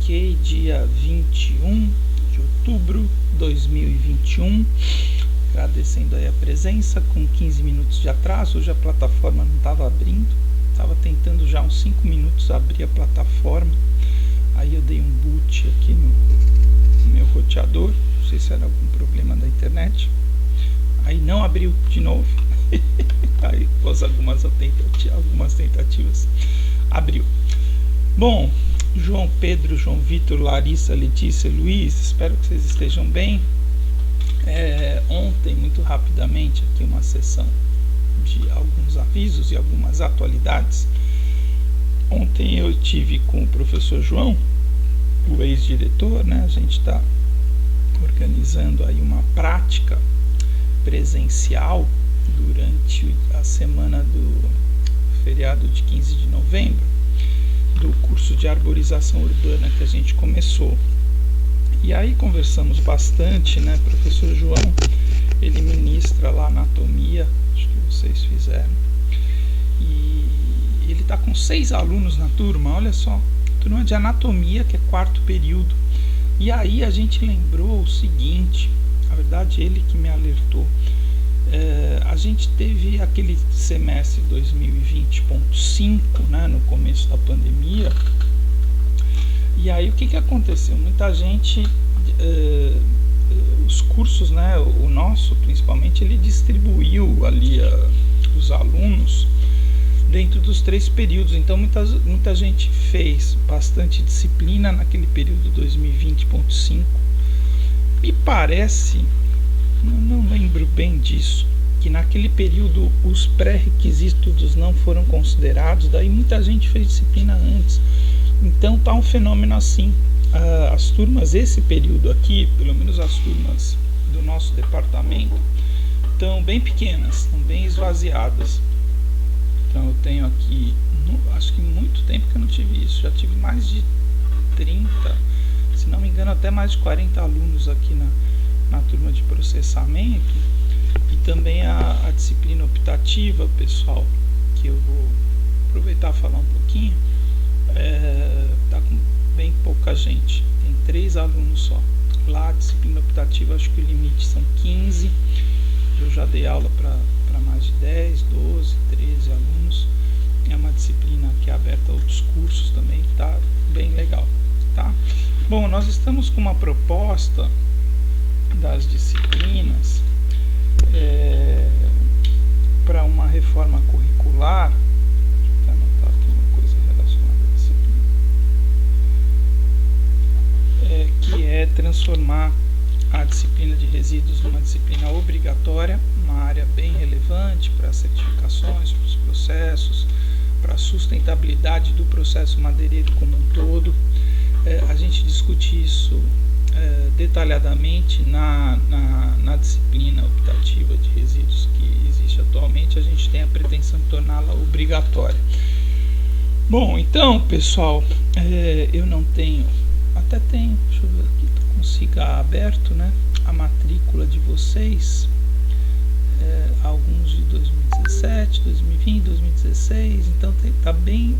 Ok, dia 21 de outubro de 2021. Agradecendo aí a presença, com 15 minutos de atraso. Hoje a plataforma não estava abrindo, estava tentando já uns 5 minutos abrir a plataforma. Aí eu dei um boot aqui no meu roteador, não sei se era algum problema da internet. Aí não abriu de novo. Aí após algumas tentativas abriu. Bom, João Pedro, João Vitor, Larissa, Letícia, Luiz, espero que vocês estejam bem. Ontem, muito rapidamente, aqui uma sessão de alguns avisos e algumas atualidades. Ontem eu tive com o professor João, o ex-diretor, né? A gente está organizando aí uma prática presencial durante a semana do feriado de 15 de novembro, do curso de arborização urbana que a gente começou. E aí conversamos bastante, né? Professor João, ele ministra lá anatomia, acho que vocês fizeram, e ele está com 6 alunos na turma, olha só, turma de anatomia, que é 4º período. E aí a gente lembrou o seguinte, na verdade ele que me alertou, a gente teve aquele semestre 2020.5, né, no começo da pandemia, e aí o que aconteceu? Muita gente, os cursos, né, o nosso principalmente, ele distribuiu ali os alunos dentro dos 3 períodos, então muita gente fez bastante disciplina naquele período 2020.5. Me parece, não lembro bem disso, que naquele período os pré-requisitos não foram considerados, daí muita gente fez disciplina antes. Então tá um fenômeno assim, as turmas, esse período aqui, pelo menos as turmas do nosso departamento, estão bem pequenas, estão bem esvaziadas. Então eu tenho aqui, acho que muito tempo que eu não tive isso, já tive mais de 30, se não me engano até mais de 40 alunos aqui na turma de processamento. E também a disciplina optativa, pessoal, que eu vou aproveitar e falar um pouquinho, está com bem pouca gente, tem 3 alunos só. Lá a disciplina optativa, acho que o limite são 15, eu já dei aula para mais de 10, 12, 13 alunos. É uma disciplina que é aberta a outros cursos também, que está bem legal, tá? Bom, nós estamos com uma proposta das disciplinas para uma reforma curricular. Deixa eu anotar aqui uma coisa relacionada à disciplina, que é transformar a disciplina de resíduos numa disciplina obrigatória, uma área bem relevante para as certificações, para os processos, para a sustentabilidade do processo madeireiro como um todo. A gente discute isso detalhadamente na disciplina optativa de resíduos que existe atualmente. A gente tem a pretensão de torná-la obrigatória. Bom, então, pessoal, eu não tenho, até tenho, deixa eu ver aqui, consiga aberto, né, a matrícula de vocês, alguns de 2017, 2020, 2016, então tá bem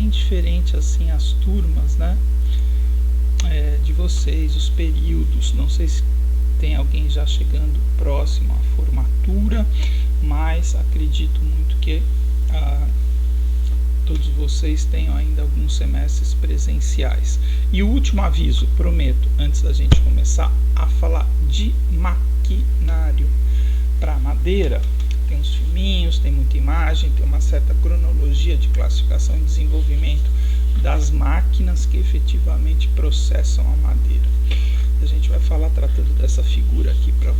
diferente assim as turmas, né, de vocês, os períodos. Não sei se tem alguém já chegando próximo à formatura, mas acredito muito que todos vocês tenham ainda alguns semestres presenciais. E o último aviso, prometo, antes da gente começar a falar de maquinário para madeira, tem uns filminhos, tem muita imagem, tem uma certa cronologia de classificação e desenvolvimento das máquinas que efetivamente processam a madeira. A gente vai falar tratando dessa figura aqui para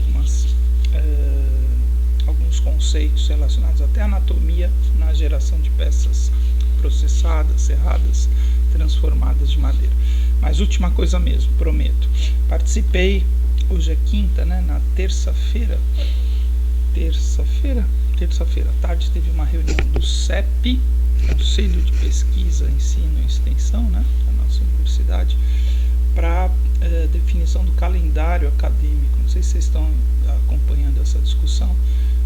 alguns conceitos relacionados até à anatomia na geração de peças processadas, serradas, transformadas de madeira. Mas última coisa mesmo, prometo. Participei, hoje é quinta, né? Na terça-feira à tarde, teve uma reunião do CEP, Conselho de Pesquisa, Ensino e Extensão, né, da nossa universidade, para definição do calendário acadêmico. Não sei se vocês estão acompanhando essa discussão.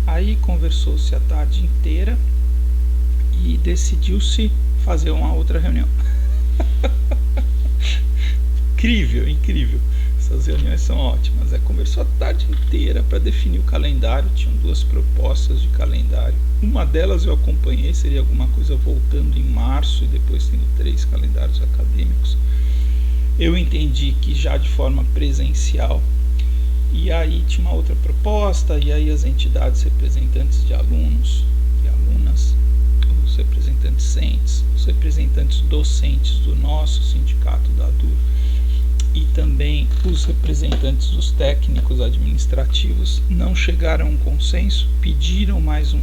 Aí conversou-se a tarde inteira e decidiu-se fazer uma outra reunião. incrível, incrível. Essas reuniões são ótimas. Conversou a tarde inteira para definir o calendário. Tinham 2 propostas de calendário. Uma delas eu acompanhei, seria alguma coisa voltando em março e depois tendo 3 calendários acadêmicos. Eu entendi que já de forma presencial. E aí tinha uma outra proposta, e aí as entidades representantes de alunos e alunas, os representantes CENTES, os representantes docentes do nosso sindicato da ADUR, e também os representantes dos técnicos administrativos não chegaram a um consenso, pediram mais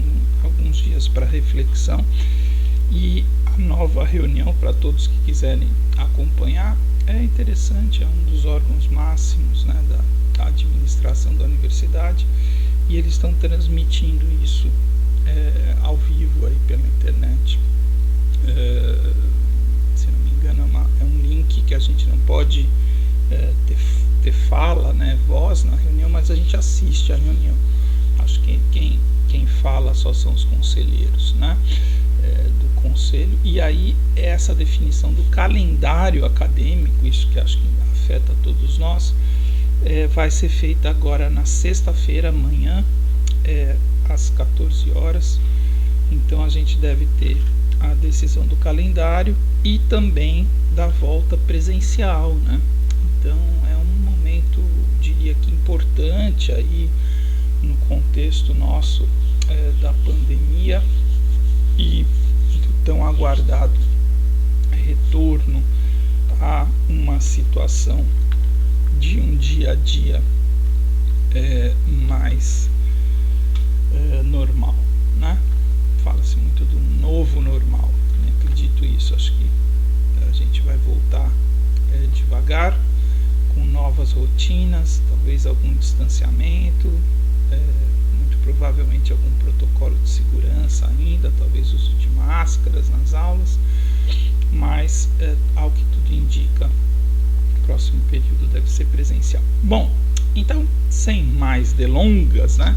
alguns dias para reflexão, e a nova reunião, para todos que quiserem acompanhar, é interessante, é um dos órgãos máximos, né, da administração da universidade, e eles estão transmitindo isso ao vivo aí pela internet. Se não me engano, é um link que a gente não pode ter fala, né, voz na reunião, mas a gente assiste a reunião. Acho que quem fala só são os conselheiros, né, do conselho. E aí essa definição do calendário acadêmico, isso que acho que afeta todos nós, vai ser feita agora na sexta-feira, amanhã, às 14 horas. Então a gente deve ter a decisão do calendário e também da volta presencial, né? Então é um momento, diria que importante aí no contexto nosso da pandemia e do tão aguardado retorno a uma situação de um dia a dia mais normal, né? Fala-se muito do novo normal, também acredito isso. Acho que a gente vai voltar devagar, com novas rotinas, talvez algum distanciamento, muito provavelmente algum protocolo de segurança ainda, talvez uso de máscaras nas aulas, mas ao que tudo indica, o próximo período deve ser presencial. Bom, então, sem mais delongas, né,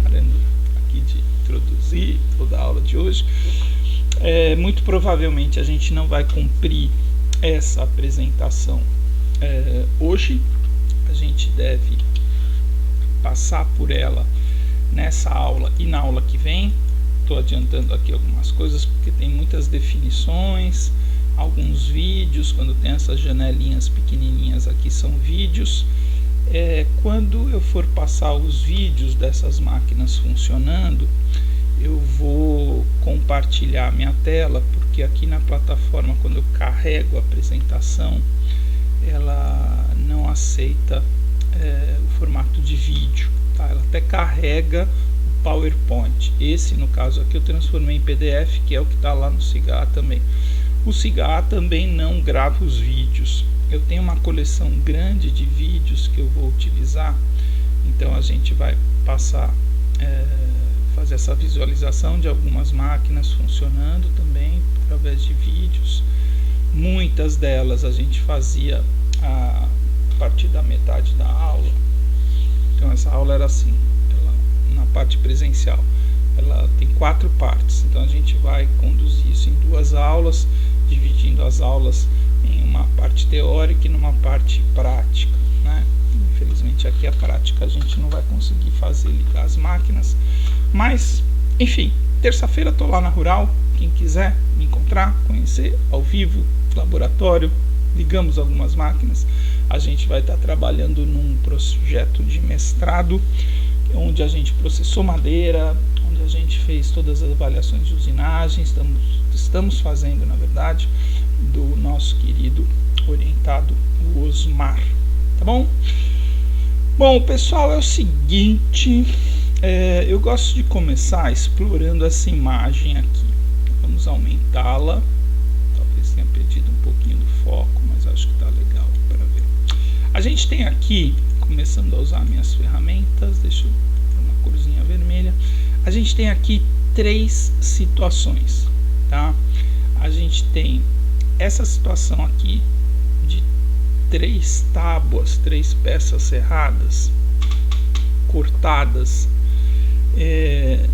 parando aqui de introduzir toda a aula de hoje, muito provavelmente a gente não vai cumprir essa apresentação hoje. A gente deve passar por ela nessa aula e na aula que vem. Estou adiantando aqui algumas coisas porque tem muitas definições, alguns vídeos. Quando tem essas janelinhas pequenininhas aqui são vídeos. Quando eu for passar os vídeos dessas máquinas funcionando, eu vou compartilhar minha tela, porque aqui na plataforma, quando eu carrego a apresentação, ela não aceita o formato de vídeo, tá? Ela até carrega o PowerPoint. Esse, no caso aqui, eu transformei em PDF, que é o que está lá no SIGA também. O SIGA também não grava os vídeos. Eu tenho uma coleção grande de vídeos que eu vou utilizar, então a gente vai passar, fazer essa visualização de algumas máquinas funcionando também através de vídeos. Muitas delas a gente fazia a partir da metade da aula. Então essa aula era assim, na parte presencial, ela tem 4 partes, então a gente vai conduzir isso em 2 aulas, dividindo as aulas em uma parte teórica e numa parte prática, né? Infelizmente aqui a prática a gente não vai conseguir fazer, ligar as máquinas, mas enfim, terça-feira estou lá na Rural. Quem quiser me encontrar, conhecer ao vivo, laboratório, ligamos algumas máquinas. A gente vai estar trabalhando num projeto de mestrado, onde a gente processou madeira, onde a gente fez todas as avaliações de usinagem. Estamos fazendo, na verdade, do nosso querido orientado, o Osmar. Tá bom? Bom, pessoal, é o seguinte, eu gosto de começar explorando essa imagem aqui. Vamos aumentá-la. Talvez tenha perdido um pouquinho do foco, mas acho que está legal para ver. A gente tem aqui, começando a usar minhas ferramentas, deixa eu pôr uma corzinha vermelha. A gente tem aqui 3 situações, tá? A gente tem essa situação aqui de 3 tábuas, 3 peças serradas, cortadas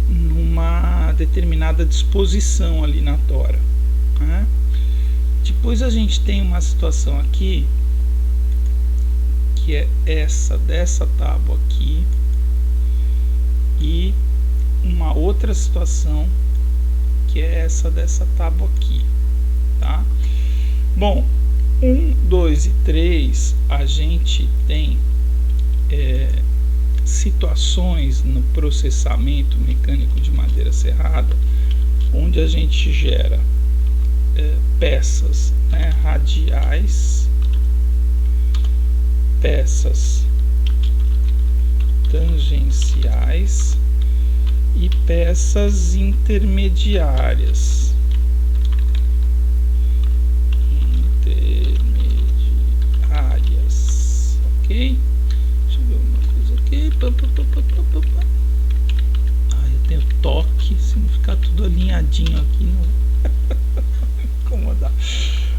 numa determinada disposição ali na tora, né? Depois a gente tem uma situação aqui que é essa dessa tábua aqui, e uma outra situação que é essa dessa tábua aqui, tá? Bom, 1, 2 e 3 a gente tem situações no processamento mecânico de madeira serrada onde a gente gera peças, né, radiais, peças tangenciais e peças intermediárias. Ok? Deixa eu ver uma coisa aqui. Eu tenho toque, se não ficar tudo alinhadinho aqui não vai incomodar.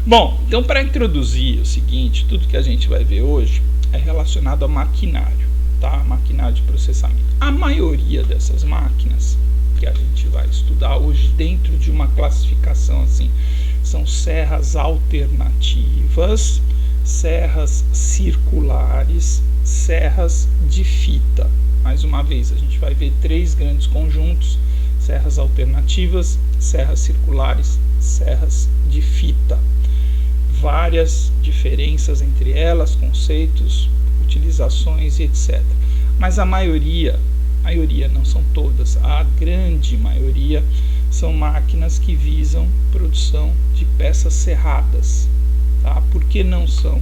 Bom, então para introduzir o seguinte, tudo que a gente vai ver hoje é relacionado a maquinário, tá? Maquinário de processamento. A maioria dessas máquinas que a gente vai estudar hoje dentro de uma classificação assim, são serras alternativas, serras circulares, serras de fita. Mais uma vez, a gente vai ver 3 grandes conjuntos: serras alternativas, serras circulares, serras de fita. Várias diferenças entre elas, conceitos, utilizações e etc. Mas a maioria não são todas, a grande maioria são máquinas que visam produção de peças serradas, tá? Por que não são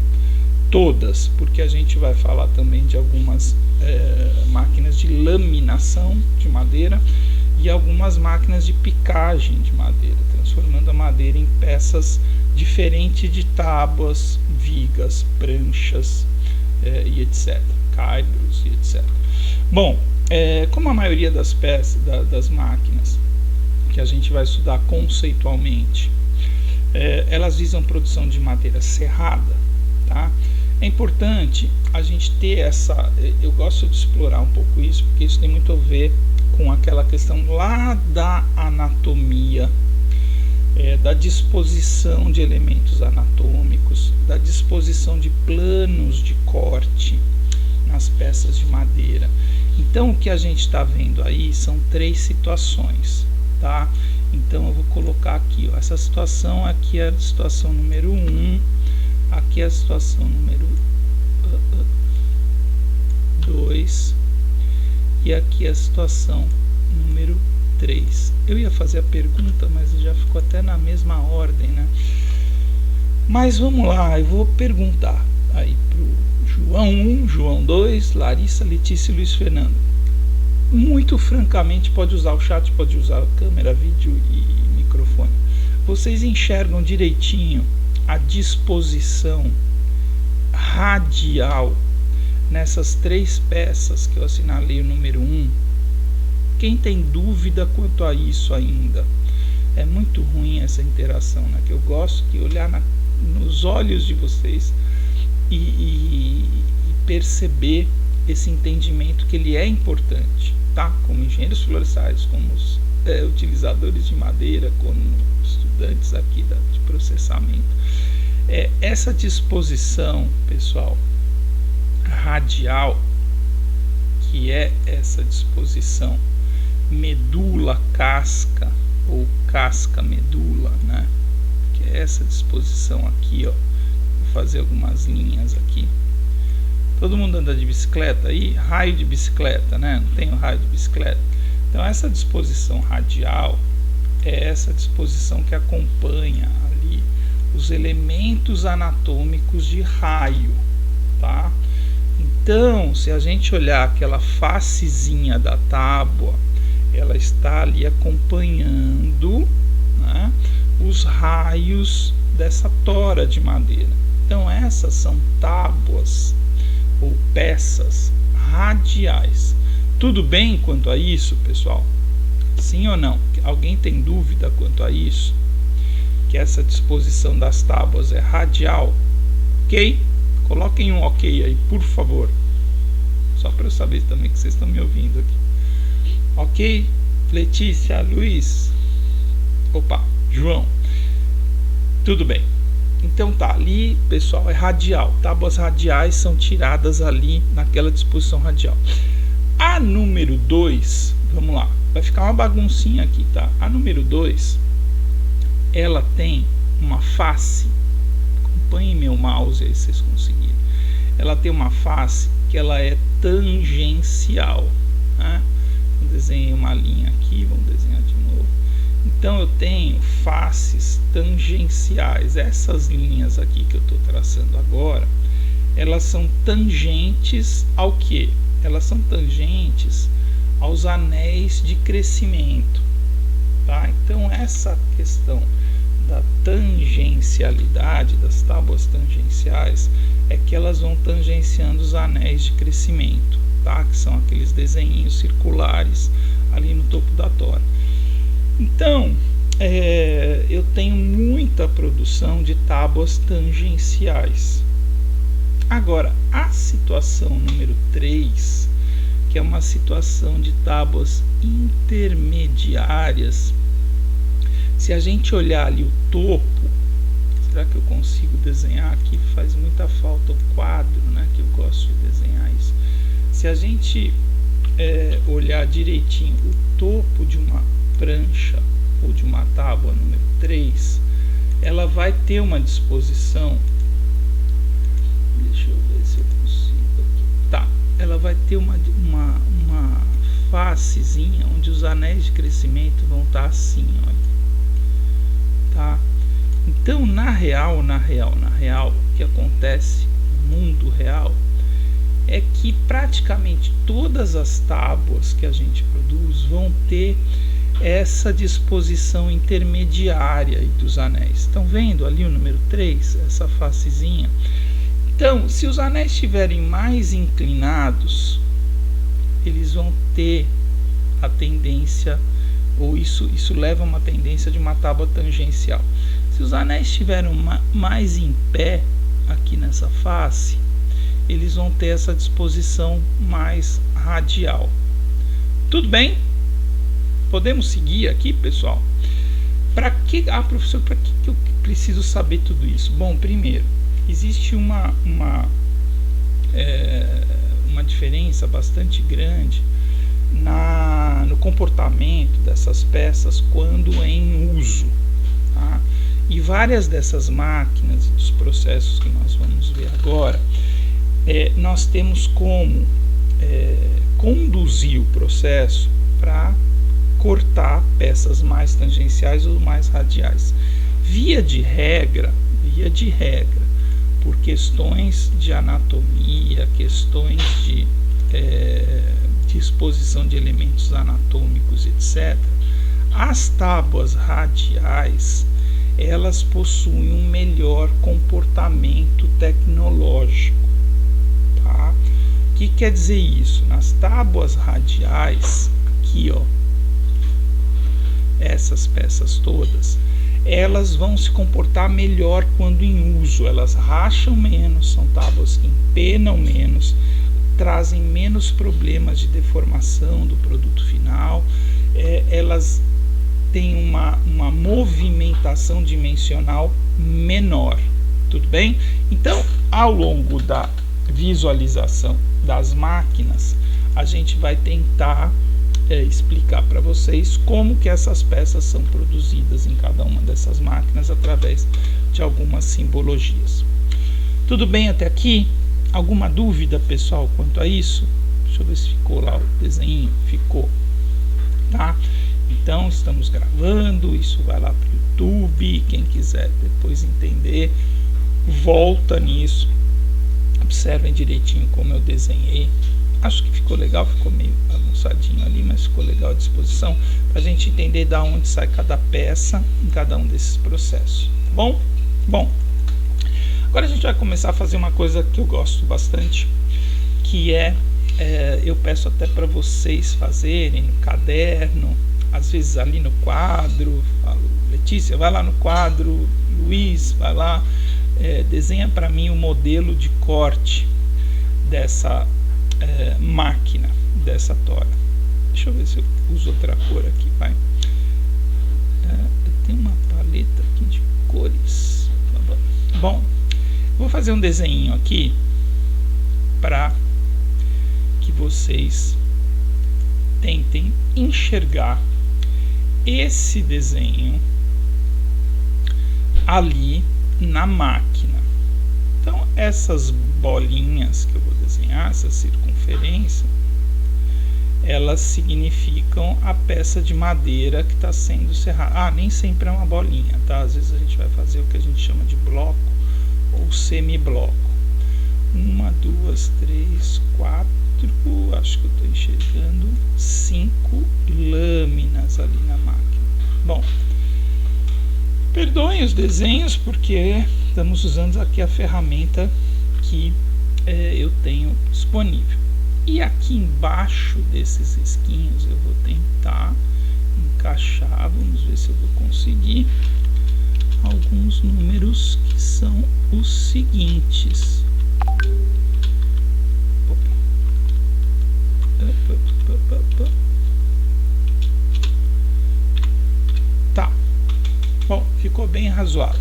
todas? Porque a gente vai falar também de algumas máquinas de laminação de madeira e algumas máquinas de picagem de madeira, transformando a madeira em peças diferentes de tábuas, vigas, pranchas e etc, caibros e etc. Bom, como a maioria das peças, das máquinas que a gente vai estudar conceitualmente, elas visam produção de madeira serrada, tá? É importante a gente ter essa... Eu gosto de explorar um pouco isso, porque isso tem muito a ver com aquela questão lá da anatomia, da disposição de elementos anatômicos, da disposição de planos de corte nas peças de madeira. Então, o que a gente está vendo aí são 3 situações, tá? Então, eu vou colocar aqui, ó, essa situação aqui é a situação número 1, aqui é a situação número 2 e aqui é a situação número 3. Eu ia fazer a pergunta, mas já ficou até na mesma ordem, né? Mas vamos lá, eu vou perguntar aí pro João 1, João 2, Larissa, Letícia e Luiz Fernando. Muito francamente, pode usar o chat, pode usar a câmera, vídeo e microfone. Vocês enxergam direitinho a disposição radial nessas 3 peças que eu assinalei o número 1? Quem tem dúvida quanto a isso ainda? É muito ruim essa interação, né? Que eu gosto de olhar nos olhos de vocês e perceber esse entendimento que ele é importante, tá? Como engenheiros florestais, como utilizadores de madeira, como estudantes aqui de processamento. Essa disposição, pessoal, radial, que é essa disposição medula-casca ou casca-medula, né? Que é essa disposição aqui, ó. Vou fazer algumas linhas aqui. Todo mundo anda de bicicleta aí? Raio de bicicleta, né? Não tem o raio de bicicleta. Então, essa disposição radial é essa disposição que acompanha ali os elementos anatômicos de raio, tá? Então, se a gente olhar aquela facezinha da tábua, ela está ali acompanhando, né, os raios dessa tora de madeira. Então, essas são tábuas ou peças radiais. Tudo bem quanto a isso, pessoal? Sim ou não? Alguém tem dúvida quanto a isso? Que essa disposição das tábuas é radial? Ok? Coloquem um ok aí, por favor. Só para eu saber também que vocês estão me ouvindo aqui. Ok? Letícia, Luiz. Opa, João. Tudo bem. Então tá, ali, pessoal, é radial. Tábuas radiais são tiradas ali naquela disposição radial. A número 2, vamos lá, vai ficar uma baguncinha aqui, tá? A número 2, ela tem uma face, acompanhem meu mouse aí se vocês conseguirem. Ela tem uma face que ela é tangencial, né? Desenhei uma linha aqui, vamos desenhar de novo. Então eu tenho faces tangenciais. Essas linhas aqui que eu estou traçando agora, elas são tangentes ao quê? Elas são tangentes aos anéis de crescimento, tá? Então essa questão da tangencialidade, das tábuas tangenciais, é que elas vão tangenciando os anéis de crescimento, tá? Que são aqueles desenhinhos circulares ali no topo da tora. Então, eu tenho muita produção de tábuas tangenciais. Agora, a situação número 3, que é uma situação de tábuas intermediárias, se a gente olhar ali o topo, será que eu consigo desenhar aqui? Faz muita falta o quadro, né, que eu gosto de desenhar isso. Se a gente olhar direitinho o topo de uma prancha ou de uma tábua número 3, ela vai ter uma disposição, deixa eu ver se eu consigo aqui, tá, ela vai ter uma facezinha onde os anéis de crescimento vão estar assim, olha, tá? Então na real, o que acontece no mundo real é que praticamente todas as tábuas que a gente produz vão ter essa disposição intermediária dos anéis. Estão vendo ali o número 3, essa facezinha? Então, se os anéis estiverem mais inclinados, eles vão ter a tendência, ou isso leva a uma tendência de uma tábua tangencial. Se os anéis estiverem mais em pé aqui nessa face, eles vão ter essa disposição mais radial. Tudo bem? Podemos seguir aqui, pessoal? Professor, para que eu preciso saber tudo isso? Bom, primeiro, existe uma diferença bastante grande no comportamento dessas peças quando em uso, tá? E várias dessas máquinas e dos processos que nós vamos ver agora, nós temos como conduzir o processo para cortar peças mais tangenciais ou mais radiais. Via de regra, por questões de anatomia, questões de exposição de elementos anatômicos, etc., as tábuas radiais, elas possuem um melhor comportamento tecnológico, tá? O que quer dizer isso? Nas tábuas radiais, aqui, ó, essas peças todas, elas vão se comportar melhor quando em uso. Elas racham menos, são tábuas que empenam menos, trazem menos problemas de deformação do produto final, elas têm uma movimentação dimensional menor. Tudo bem? Então, ao longo da visualização das máquinas, a gente vai tentar explicar para vocês como que essas peças são produzidas em cada uma dessas máquinas através de algumas simbologias. Tudo bem até aqui? Alguma dúvida, pessoal, quanto a isso? Deixa eu ver se ficou lá o desenho. Ficou, tá? Então, estamos gravando, isso vai lá para o YouTube. Quem quiser depois entender, volta nisso. Observem direitinho como eu desenhei. Acho que ficou legal, ficou meio bagunçadinho ali, mas ficou legal a disposição para a gente entender da onde sai cada peça em cada um desses processos. Tá bom? Bom, agora a gente vai começar a fazer uma coisa que eu gosto bastante, que eu peço até para vocês fazerem no caderno, às vezes ali no quadro. Falo, Letícia, vai lá no quadro, Luiz, vai lá, desenha para mim o modelo de corte dessa máquina, dessa tora. Deixa eu ver se eu uso outra cor aqui, vai. Eu tenho uma paleta aqui de cores, Bom, vou fazer um desenho aqui para que vocês tentem enxergar esse desenho ali na máquina. Então essas bolinhas que eu vou desenhar, essa circunferência, elas significam a peça de madeira que está sendo serrada. Nem sempre é uma bolinha, tá? Às vezes a gente vai fazer o que a gente chama de bloco ou semibloco. 1, 2, 3, 4, acho que eu estou enxergando 5 lâminas ali na máquina. Bom, perdoem os desenhos porque estamos usando aqui a ferramenta que eu tenho disponível. E aqui embaixo desses risquinhos eu vou tentar encaixar, vamos ver se eu vou conseguir, alguns números que são os seguintes. Tá. Bom, ficou bem razoável.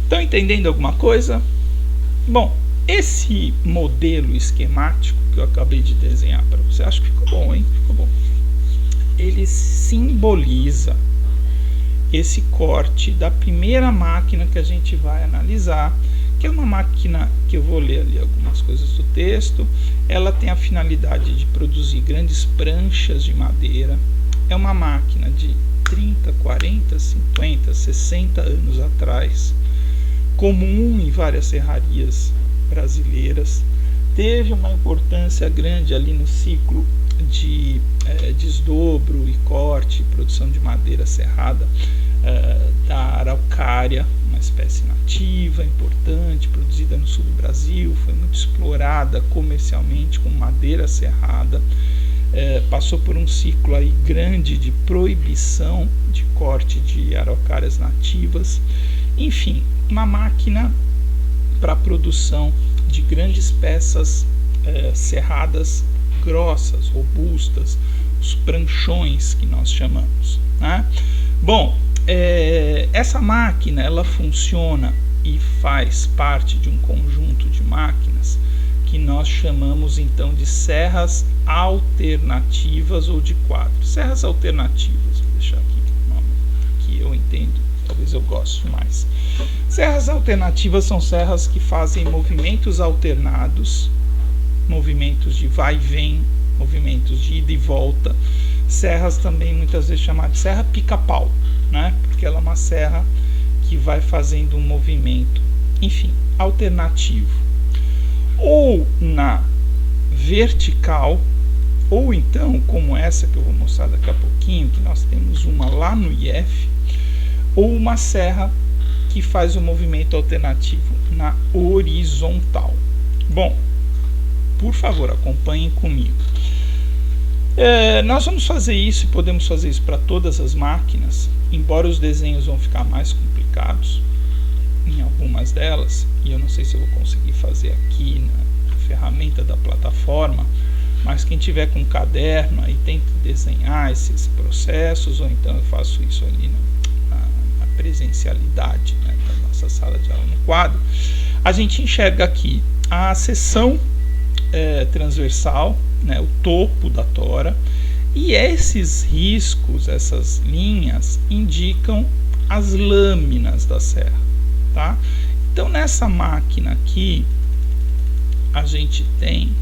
Estão entendendo alguma coisa? Bom, esse modelo esquemático que eu acabei de desenhar para você, acho que ficou bom, hein? Ficou bom. Ele simboliza esse corte da primeira máquina que a gente vai analisar, que é uma máquina que eu vou ler ali algumas coisas do texto. Ela tem a finalidade de produzir grandes pranchas de madeira. É uma máquina de 30, 40, 50, 60 anos atrás, comum em várias serrarias brasileiras. Teve uma importância grande ali no ciclo de desdobro e corte, produção de madeira serrada da araucária, uma espécie nativa importante, produzida no sul do Brasil, foi muito explorada comercialmente com madeira serrada, passou por um ciclo aí grande de proibição de corte de araucárias nativas. Enfim, uma máquina para a produção de grandes peças serradas grossas, robustas, os pranchões que nós chamamos, né? Bom, essa máquina ela funciona e faz parte de um conjunto de máquinas que nós chamamos então de serras alternativas ou de quadro. Serras alternativas, vou deixar aqui o nome que eu entendo, talvez eu goste mais. Serras alternativas são serras que fazem movimentos alternados, movimentos de vai e vem, movimentos de ida e volta. Serras também muitas vezes chamadas de serra pica-pau, né? Porque ela é uma serra que vai fazendo um movimento, enfim, alternativo. Ou na vertical, ou então, como essa que eu vou mostrar daqui a pouquinho, que nós temos uma lá no IF, ou uma serra que faz o movimento alternativo na horizontal. Bom, por favor, acompanhem comigo. Nós vamos fazer isso e podemos fazer isso para todas as máquinas, embora os desenhos vão ficar mais complicados em algumas delas, e eu não sei se eu vou conseguir fazer aqui na ferramenta da plataforma, mas quem tiver com um caderno aí tenta desenhar esses processos, ou então eu faço isso ali na presencialidade, né, da nossa sala de aula no quadro. A gente enxerga aqui a seção transversal, né, o topo da tora, e esses riscos, essas linhas, indicam as lâminas da serra, tá? Então nessa máquina aqui a gente tem,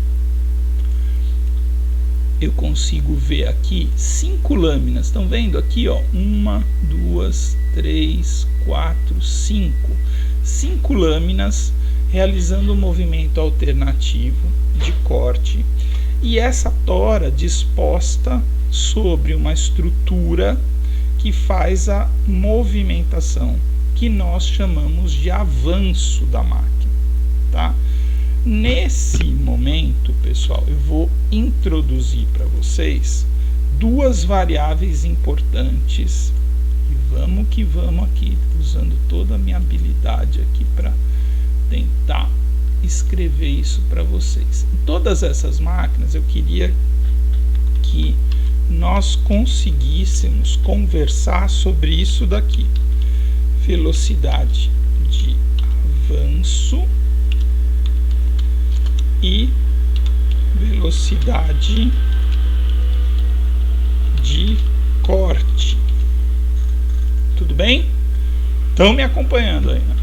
eu consigo ver aqui 5 lâminas, estão vendo aqui, ó, 1, 2, 3, 4, 5 lâminas realizando um movimento alternativo de corte, e essa tora disposta sobre uma estrutura que faz a movimentação, que nós chamamos de avanço da máquina, tá? Nesse momento, pessoal, eu vou introduzir para vocês duas variáveis importantes, e vamos que vamos aqui, usando toda a minha habilidade aqui para tentar escrever isso para vocês. Em todas essas máquinas eu queria que nós conseguíssemos conversar sobre isso daqui: velocidade de avanço e velocidade de corte. Tudo bem? Estão me acompanhando aí, né?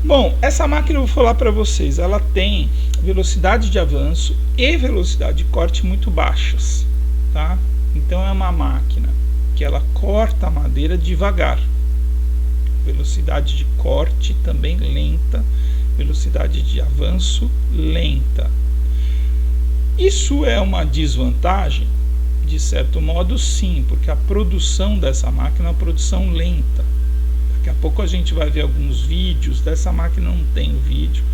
Bom, essa máquina eu vou falar para vocês, ela tem velocidade de avanço e velocidade de corte muito baixas, tá? Então é uma máquina que ela corta a madeira devagar, velocidade de corte também lenta, velocidade de avanço lenta. Isso é uma desvantagem? De certo modo, sim, porque a produção dessa máquina é uma produção lenta. Daqui a pouco a gente vai ver alguns vídeos dessa máquina, não tem o vídeo,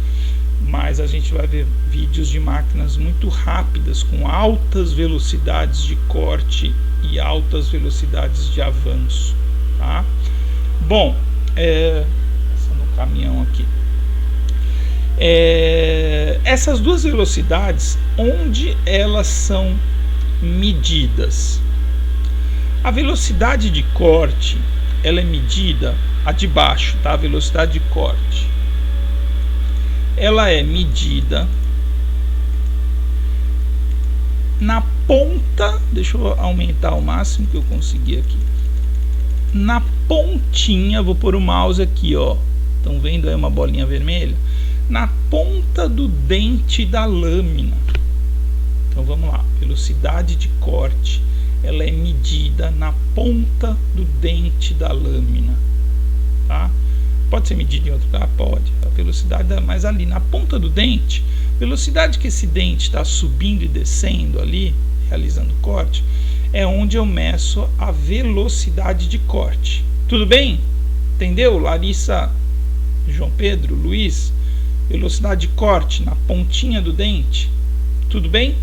mas a gente vai ver vídeos de máquinas muito rápidas, com altas velocidades de corte e altas velocidades de avanço, tá? Bom, essa no caminhão aqui. Essas duas velocidades, onde elas são medidas? A velocidade de corte, ela é medida, a de baixo, tá? A velocidade de corte, ela é medida na ponta, deixa eu aumentar o máximo que eu conseguir aqui, na pontinha, vou pôr o mouse aqui, ó, estão vendo aí uma bolinha vermelha? Na ponta do dente da lâmina. Então vamos lá, velocidade de corte, ela é medida na ponta do dente da lâmina, tá? Pode ser medida em outro lugar? Pode. A velocidade é mais ali, na ponta do dente, velocidade que esse dente está subindo e descendo ali, realizando o corte, é onde eu meço a velocidade de corte. Tudo bem? Entendeu? Larissa, João Pedro, Luiz? Velocidade de corte na pontinha do dente. Tudo bem?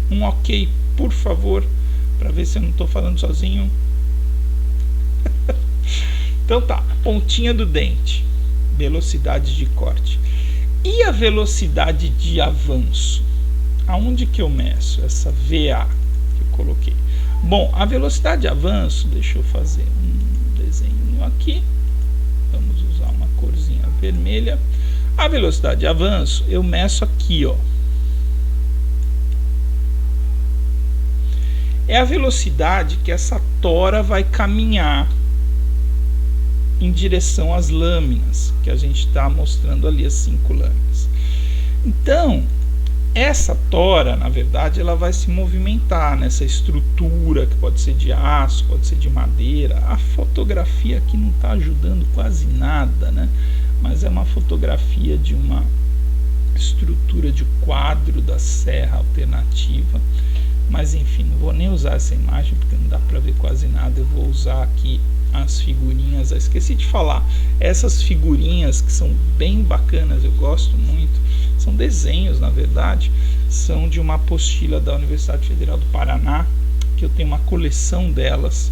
Um ok, por favor, para ver se eu não estou falando sozinho. Então tá, pontinha do dente, velocidade de corte. E a velocidade de avanço? Aonde que eu meço essa VA que eu coloquei? Bom, a velocidade de avanço, deixa eu fazer um desenho aqui. Vamos usar uma corzinha vermelha. A velocidade de avanço eu meço aqui, ó. É a velocidade que essa tora vai caminhar em direção às lâminas, que a gente está mostrando ali, as 5 lâminas. Então, essa tora, na verdade, ela vai se movimentar nessa estrutura, que pode ser de aço, pode ser de madeira. A fotografia aqui não está ajudando quase nada, né? Mas é uma fotografia de uma estrutura de quadro da serra alternativa. Mas enfim, não vou nem usar essa imagem, porque não dá para ver quase nada. Eu vou usar aqui as figurinhas. Eu esqueci de falar, essas figurinhas que são bem bacanas, eu gosto muito, são desenhos, na verdade, são de uma apostila da Universidade Federal do Paraná, que eu tenho uma coleção delas.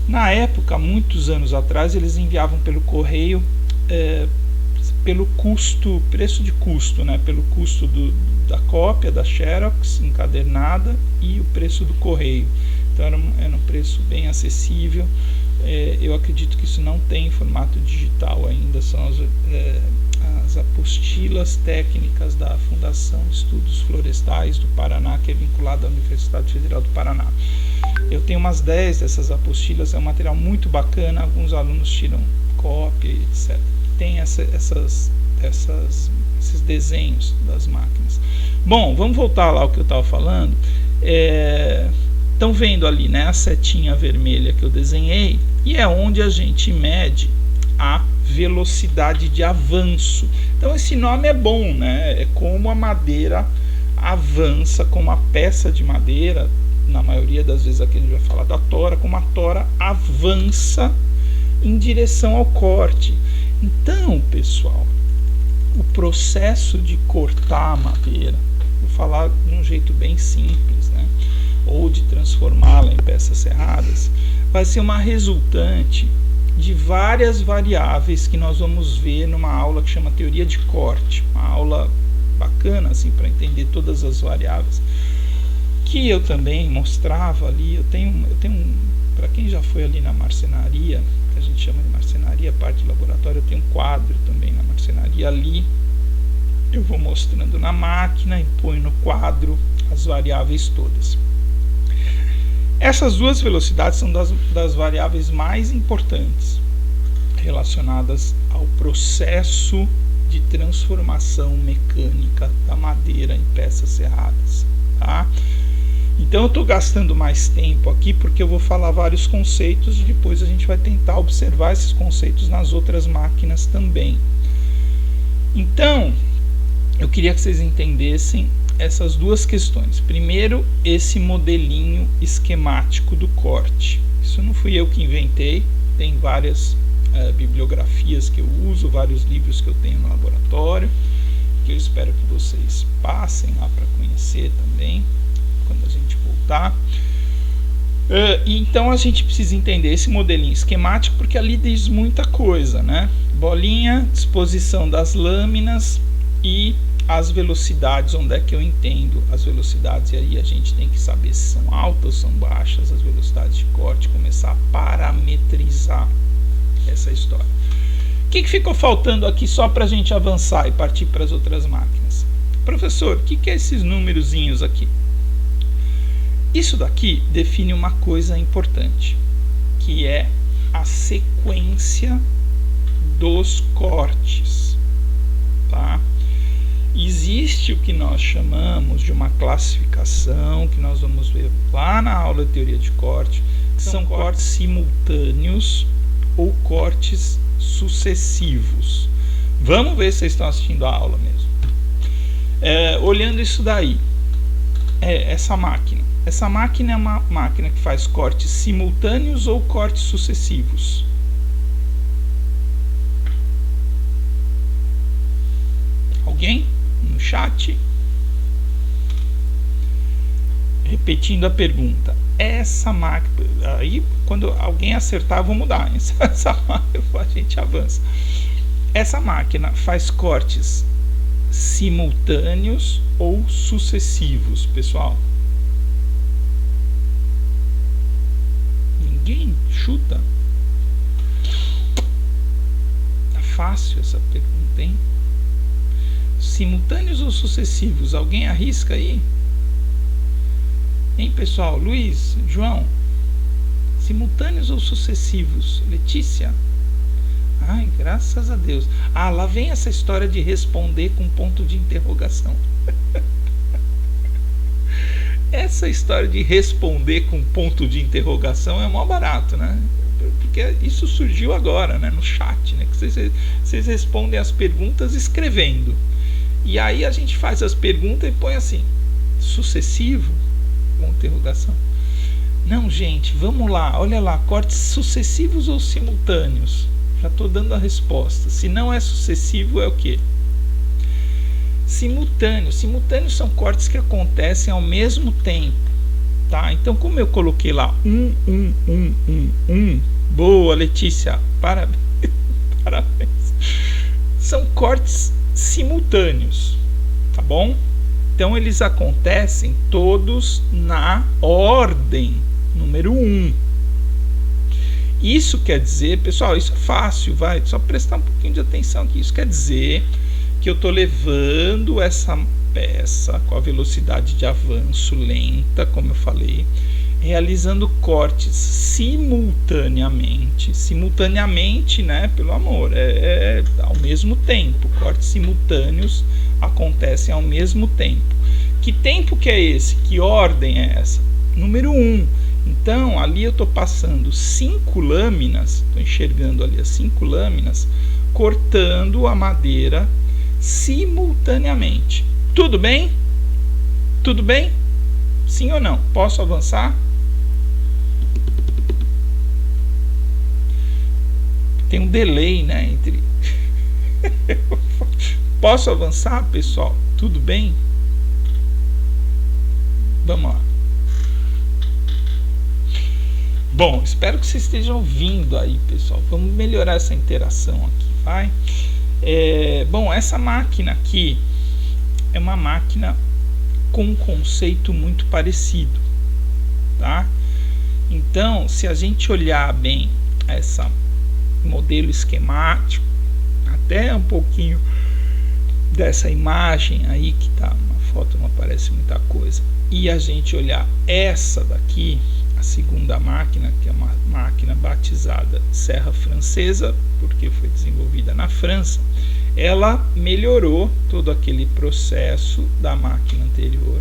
Na época, muitos anos atrás, eles enviavam pelo correio, pelo custo, preço de custo, né? Pelo custo da cópia, da Xerox encadernada e o preço do correio. Então era um preço bem acessível. Eu acredito que isso não tem em formato digital ainda, são as apostilas técnicas da Fundação Estudos Florestais do Paraná, que é vinculada à Universidade Federal do Paraná. Eu tenho umas 10 dessas apostilas, é um material muito bacana, alguns alunos tiram cópia, etc. Tem esses desenhos das máquinas. Bom, vamos voltar lá ao que eu estava falando. Estão vendo ali, né, a setinha vermelha que eu desenhei, e é onde a gente mede a velocidade de avanço. Então esse nome é bom, né? É como a madeira avança, como a peça de madeira, na maioria das vezes aqui a gente vai falar da tora, como a tora avança em direção ao corte. Então, pessoal, o processo de cortar a madeira, vou falar de um jeito bem simples, né? Ou de transformá-la em peças serradas, vai ser uma resultante de várias variáveis que nós vamos ver numa aula que chama Teoria de Corte, uma aula bacana assim para entender todas as variáveis, que eu também mostrava ali, eu tenho para quem já foi ali na marcenaria, que a gente chama de marcenaria, parte do laboratório, eu tenho um quadro também na marcenaria ali. Eu vou mostrando na máquina e ponho no quadro as variáveis todas. Essas duas velocidades são das variáveis mais importantes relacionadas ao processo de transformação mecânica da madeira em peças serradas, tá? Então eu estou gastando mais tempo aqui porque eu vou falar vários conceitos e depois a gente vai tentar observar esses conceitos nas outras máquinas também. Então, eu queria que vocês entendessem essas duas questões. Primeiro, esse modelinho esquemático do corte. Isso não fui eu que inventei, tem várias bibliografias que eu uso, vários livros que eu tenho no laboratório, que eu espero que vocês passem lá para conhecer também, quando a gente voltar. Então a gente precisa entender esse modelinho esquemático, porque ali diz muita coisa, né? Bolinha, disposição das lâminas e as velocidades, onde é que eu entendo as velocidades, e aí a gente tem que saber se são altas ou são baixas as velocidades de corte, começar a parametrizar essa história. O que ficou faltando aqui só para a gente avançar e partir para as outras máquinas? Professor, o que é esses númerozinhos aqui? Isso daqui define uma coisa importante, que é a sequência dos cortes, tá? Existe o que nós chamamos de uma classificação, que nós vamos ver lá na aula de teoria de corte, que são cortes simultâneos ou cortes sucessivos. Vamos ver se vocês estão assistindo a aula mesmo. Olhando isso daí, essa máquina é uma máquina que faz cortes simultâneos ou cortes sucessivos? Alguém no chat? Repetindo a pergunta, essa máquina, aí quando alguém acertar eu vou mudar, essa máquina a gente avança. Essa máquina faz cortes simultâneos ou sucessivos, pessoal? Ninguém chuta? Tá fácil essa pergunta, hein? Simultâneos ou sucessivos? Alguém arrisca aí? Hein, pessoal? Luiz, João? Simultâneos ou sucessivos? Letícia? Ai, graças a Deus. Lá vem essa história de responder com ponto de interrogação. Essa história de responder com ponto de interrogação é mó barato, né? Porque isso surgiu agora, né, no chat, né? Que vocês respondem as perguntas escrevendo. E aí a gente faz as perguntas e põe assim, sucessivo, com interrogação. Não, gente, vamos lá, olha lá, cortes sucessivos ou simultâneos? Já estou dando a resposta. Se não é sucessivo, é o quê? Simultâneo. Simultâneos são cortes que acontecem ao mesmo tempo, tá? Então, como eu coloquei lá boa, Letícia, parabéns, parabéns. São cortes simultâneos, tá bom? Então eles acontecem todos na ordem número 1. Isso quer dizer, pessoal, isso é fácil, vai, só prestar um pouquinho de atenção aqui. Isso quer dizer que eu estou levando essa peça com a velocidade de avanço lenta, como eu falei, realizando cortes simultaneamente, né, pelo amor, ao mesmo tempo. Cortes simultâneos acontecem ao mesmo tempo. Que tempo que é esse? Que ordem é essa? Número 1. Então, ali eu estou passando 5 lâminas, estou enxergando ali as 5 lâminas, cortando a madeira simultaneamente. Tudo bem? Tudo bem? Sim ou não? Posso avançar? Tem um delay, né, entre... Posso avançar, pessoal? Tudo bem? Vamos lá. Bom, espero que vocês estejam ouvindo aí, pessoal. Vamos melhorar essa interação aqui, vai? Bom, essa máquina aqui é uma máquina com um conceito muito parecido, tá? Então, se a gente olhar bem essa modelo esquemático, até um pouquinho dessa imagem aí que tá, uma foto não aparece muita coisa, e a gente olhar essa daqui, a segunda máquina, que é uma máquina batizada Serra Francesa, porque foi desenvolvida na França, ela melhorou todo aquele processo da máquina anterior.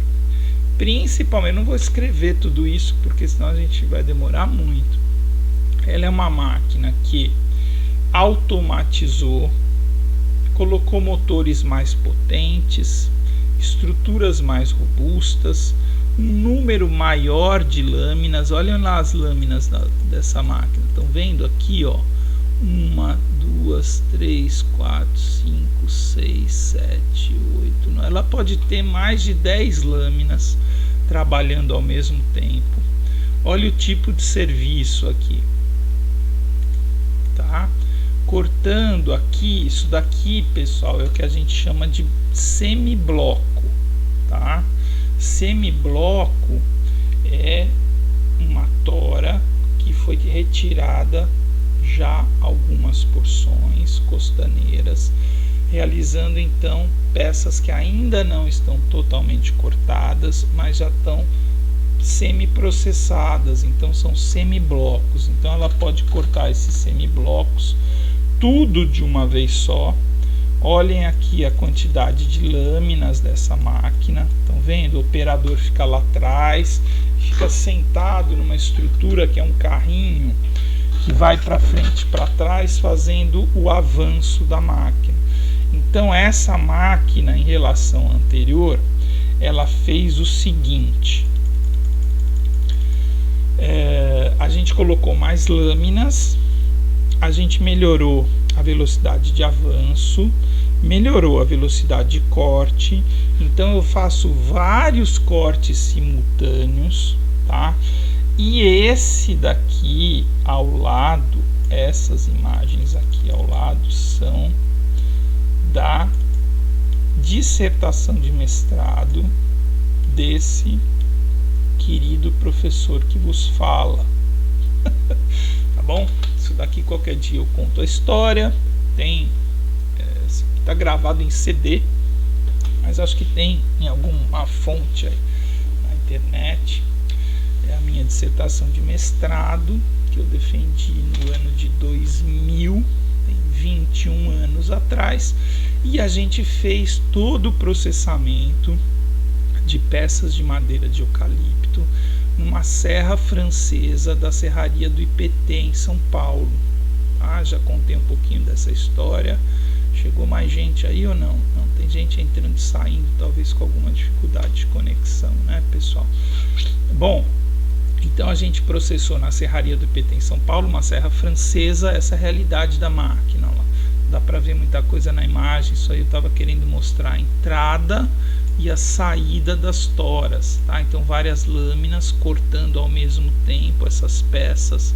Principalmente, não vou escrever tudo isso, porque senão a gente vai demorar muito. Ela é uma máquina que automatizou, colocou motores mais potentes, estruturas mais robustas, um número maior de lâminas. Olhem lá as lâminas dessa máquina. Estão vendo aqui, ó? 1, 2, 3, 4, 5, 6, 7, 8, 9. Ela pode ter mais de 10 lâminas trabalhando ao mesmo tempo. Olha o tipo de serviço aqui, tá? Cortando aqui, isso daqui, pessoal, é o que a gente chama de semibloco, tá? Semibloco é uma tora que foi retirada já algumas porções costaneiras, realizando então peças que ainda não estão totalmente cortadas, mas já estão semi-processadas, então são semiblocos. Então ela pode cortar esses semiblocos tudo de uma vez só. Olhem aqui a quantidade de lâminas dessa máquina. Estão vendo? O operador fica lá atrás, fica sentado numa estrutura que é um carrinho que vai para frente e para trás, fazendo o avanço da máquina. Então essa máquina, em relação à anterior, ela fez o seguinte: a gente colocou mais lâminas, a gente melhorou a velocidade de avanço, melhorou a velocidade de corte. Então eu faço vários cortes simultâneos, tá? E esse daqui ao lado, essas imagens aqui ao lado, são da dissertação de mestrado desse querido professor que vos fala. Tá bom? Isso daqui qualquer dia eu conto a história. Tem, está gravado em CD, mas acho que tem em alguma fonte aí na internet. É a minha dissertação de mestrado que eu defendi no ano de 2000, tem 21 anos atrás, e a gente fez todo o processamento de peças de madeira de eucalipto numa serra francesa da serraria do IPT em São Paulo. Já contei um pouquinho dessa história. Chegou mais gente aí ou não? Não, tem gente entrando e saindo, talvez com alguma dificuldade de conexão, né, pessoal? Bom, então a gente processou na serraria do IPT em São Paulo, uma serra francesa, essa é a realidade da máquina lá. Dá para ver muita coisa na imagem. Isso aí eu estava querendo mostrar a entrada e a saída das toras, tá? Então várias lâminas cortando ao mesmo tempo essas peças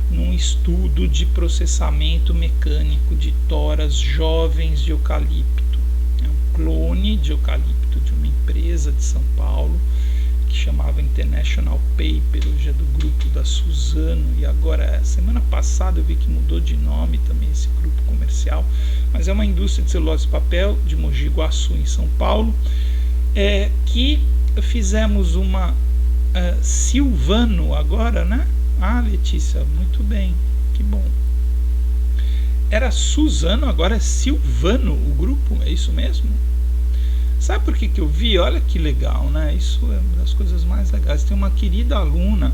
num estudo de processamento mecânico de toras jovens de eucalipto. É um clone de eucalipto de uma empresa de São Paulo que chamava International Paper, hoje é do grupo da Suzano, e agora, semana passada eu vi que mudou de nome também esse grupo comercial, mas é uma indústria de celulose e papel de Mogi Guaçu, em São Paulo, que fizemos uma Silvano agora, né? Letícia, muito bem, que bom. Era Suzano, agora é Silvano o grupo, é isso mesmo? Sabe por que eu vi? Olha que legal, né? Isso é uma das coisas mais legais. Tem uma querida aluna,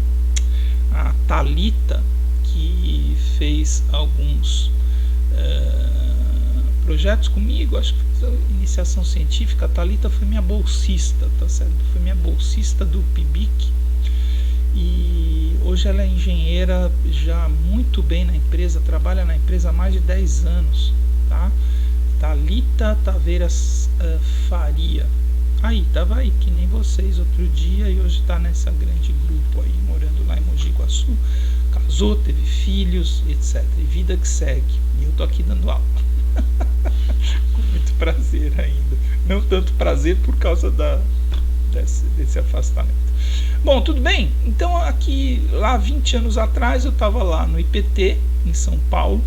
a Thalita, que fez alguns projetos comigo. Acho que fiz a iniciação científica. A Thalita foi minha bolsista, tá certo? Foi minha bolsista do PIBIC. E hoje ela é engenheira já muito bem na empresa, trabalha na empresa há mais de 10 anos, tá? Thalita Taveiras Faria. Tava aí, que nem vocês outro dia, e hoje está nessa grande grupo aí, morando lá em Mogi Guaçu. Casou, teve filhos, etc. E vida que segue. E eu tô aqui dando aula. Com muito prazer ainda. Não tanto prazer por causa desse afastamento. Bom, tudo bem? Então aqui, lá 20 anos atrás, eu estava lá no IPT, em São Paulo,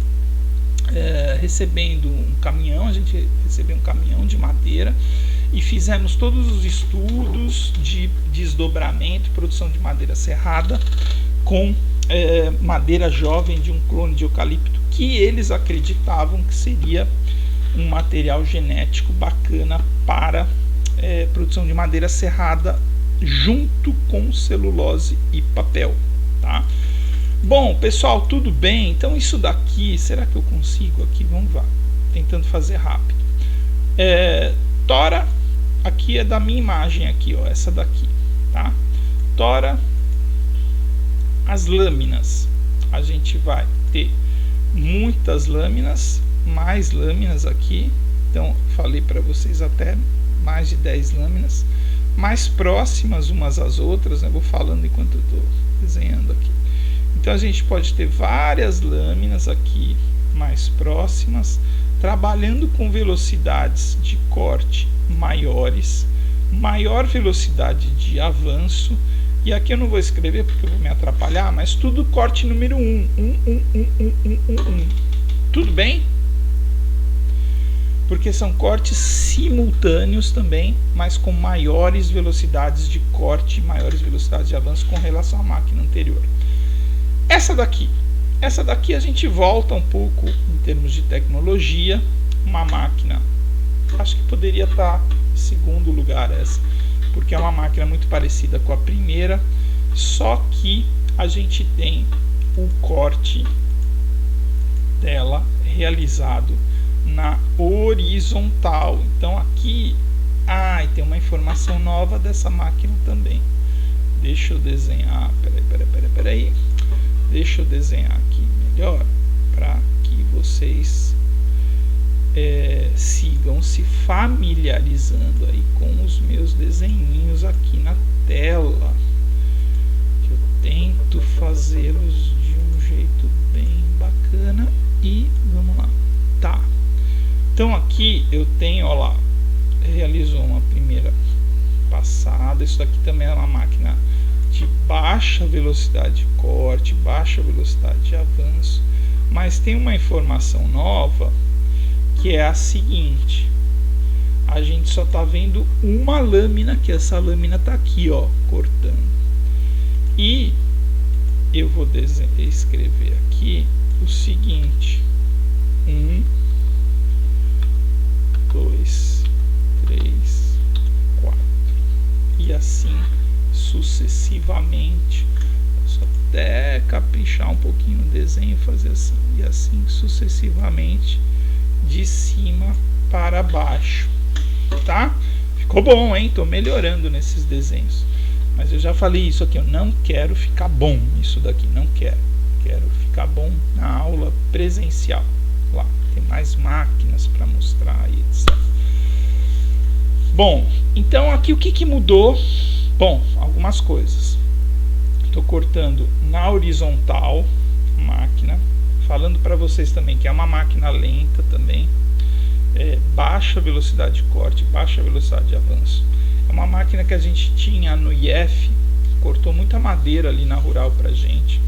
recebendo um caminhão, a gente recebeu um caminhão de madeira e fizemos todos os estudos de desdobramento, produção de madeira serrada com madeira jovem de um clone de eucalipto que eles acreditavam que seria um material genético bacana para produção de madeira serrada junto com celulose e papel, tá? Bom, pessoal, tudo bem? Então isso daqui, será que eu consigo aqui? Vamos lá, tentando fazer rápido. Tora, aqui é da minha imagem aqui, ó, essa daqui, tá? Tora, as lâminas, a gente vai ter muitas lâminas, mais lâminas aqui, então falei para vocês até mais de 10 lâminas, mais próximas umas às outras, né? Vou falando enquanto eu estou desenhando aqui. Então a gente pode ter várias lâminas aqui mais próximas, trabalhando com velocidades de corte maiores, maior velocidade de avanço, e aqui eu não vou escrever porque eu vou me atrapalhar, mas tudo corte número 1, tudo bem? Porque são cortes simultâneos também, mas com maiores velocidades de corte, maiores velocidades de avanço com relação à máquina anterior. Essa daqui a gente volta um pouco em termos de tecnologia, uma máquina, acho que poderia estar em segundo lugar essa, porque é uma máquina muito parecida com a primeira, só que a gente tem o corte dela realizado na horizontal. Então aqui tem uma informação nova dessa máquina também. Deixa eu desenhar, peraí. Deixa eu desenhar aqui melhor para que vocês sigam se familiarizando aí com os meus desenhinhos aqui na tela, que eu tento fazê-los de um jeito bem bacana. E vamos lá, tá? Então aqui eu tenho, ó lá, realizou uma primeira passada. Isso aqui também é uma máquina de baixa velocidade de corte, baixa velocidade de avanço, mas tem uma informação nova que é a seguinte: a gente só está vendo uma lâmina, que essa lâmina está aqui, ó, cortando, e eu vou escrever aqui o seguinte: 1, 2, 3, 4, e assim sucessivamente. Posso até caprichar um pouquinho no desenho, fazer assim, e assim sucessivamente, de cima para baixo, tá? Ficou bom, hein? Tô melhorando nesses desenhos, mas eu já falei isso aqui, eu não quero ficar bom nisso daqui, não quero ficar bom na aula presencial, lá tem mais máquinas para mostrar e etc. Bom, então aqui o que mudou? Bom, algumas coisas. Estou cortando na horizontal máquina, falando para vocês também que é uma máquina lenta também, baixa velocidade de corte, baixa velocidade de avanço. É uma máquina que a gente tinha no IF, cortou muita madeira ali na rural pra gente.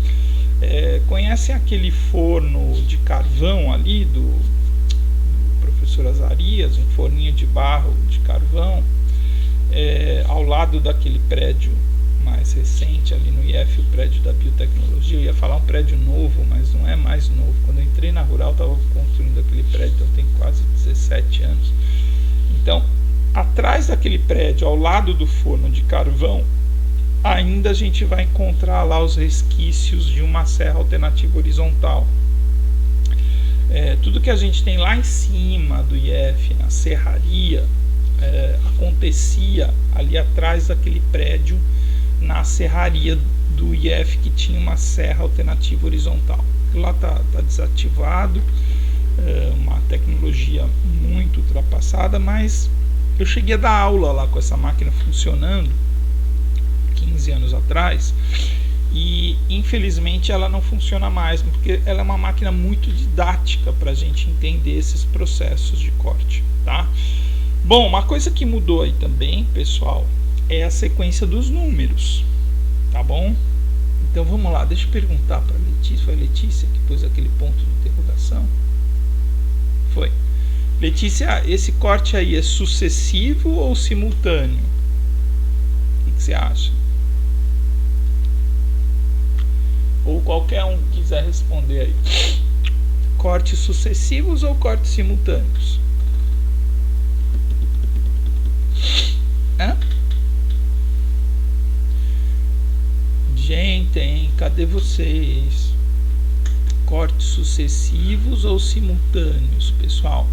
Conhecem aquele forno de carvão ali do professor Azarias, um forninho de barro de carvão, ao lado daquele prédio mais recente ali no IF, o prédio da biotecnologia. Eu ia falar um prédio novo, mas não é mais novo. Quando eu entrei na rural, estava construindo aquele prédio, então tem quase 17 anos. Então, atrás daquele prédio, ao lado do forno de carvão, ainda a gente vai encontrar lá os resquícios de uma serra alternativa horizontal. Tudo que a gente tem lá em cima do IF, na serraria, acontecia ali atrás daquele prédio, na serraria do IF, que tinha uma serra alternativa horizontal. Lá está desativado, uma tecnologia muito ultrapassada, mas eu cheguei a dar aula lá com essa máquina funcionando 15 anos atrás, e infelizmente ela não funciona mais, porque ela é uma máquina muito didática para a gente entender esses processos de corte, tá? Bom, uma coisa que mudou aí também, pessoal, é a sequência dos números, tá bom? Então vamos lá, deixa eu perguntar para a Letícia. Foi a Letícia que pôs aquele ponto de interrogação? Foi. Letícia, esse corte aí é sucessivo ou simultâneo? O que você acha? Ou qualquer um que quiser responder aí. Cortes sucessivos ou cortes simultâneos? Hã? Gente, hein? Cadê vocês? Cortes sucessivos ou simultâneos, pessoal?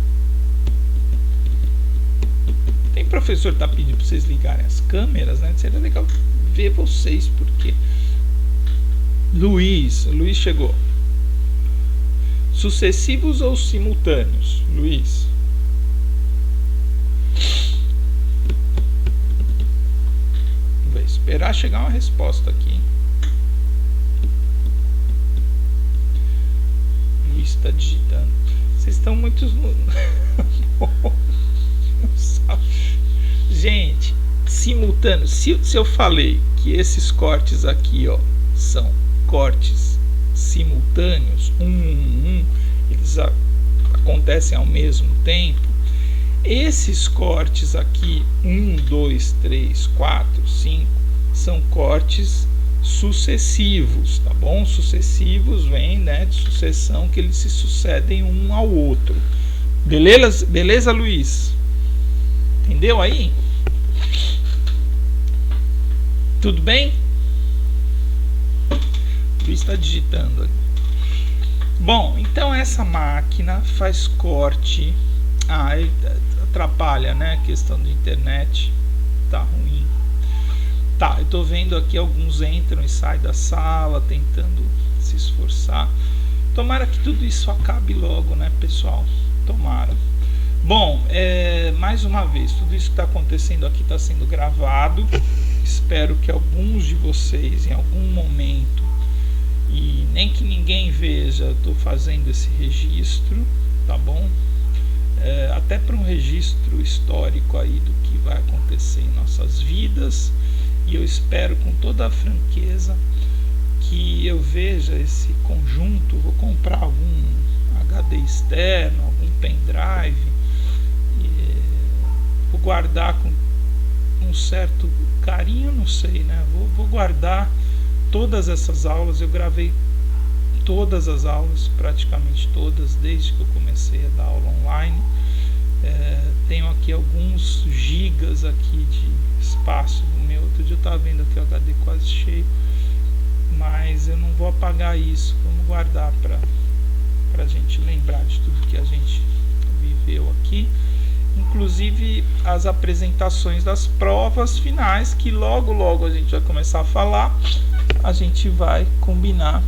Tem professor que tá pedindo para vocês ligarem as câmeras, né? Seria legal ver vocês, porque... Luiz chegou. Sucessivos ou simultâneos, Luiz? Vou esperar chegar uma resposta aqui. Luiz está digitando. Vocês estão muito... Gente, simultâneo. Se eu falei que esses cortes aqui, ó, são cortes simultâneos, eles acontecem ao mesmo tempo, esses cortes aqui, 1, 2, 3, 4, 5, são cortes sucessivos, tá bom? Sucessivos vem, né, de sucessão, que eles se sucedem um ao outro. Beleza, Luiz? Entendeu aí? Tudo bem? Luiz está digitando aqui. Bom, então essa máquina faz corte. Atrapalha, né? A questão de internet. Tá ruim. Tá, eu tô vendo aqui alguns entram e saem da sala tentando se esforçar. Tomara que tudo isso acabe logo, né, pessoal? Tomara. Bom, mais uma vez, tudo isso que está acontecendo aqui está sendo gravado. Espero que alguns de vocês, em algum momento, e nem que ninguém veja, eu estou fazendo esse registro, tá bom? Até para um registro histórico aí do que vai acontecer em nossas vidas. E eu espero com toda a franqueza que eu veja esse conjunto. Vou comprar algum HD externo, algum pendrive, vou guardar com um certo carinho, não sei, né? Vou guardar todas essas aulas. Eu gravei todas as aulas, praticamente todas, desde que eu comecei a dar aula online. Tenho aqui alguns gigas aqui de espaço do meu. Outro dia eu estava vendo aqui o HD quase cheio, mas eu não vou apagar isso. Vamos guardar para a gente lembrar de tudo que a gente viveu aqui, inclusive as apresentações das provas finais, que logo a gente vai começar a falar. A gente vai combinar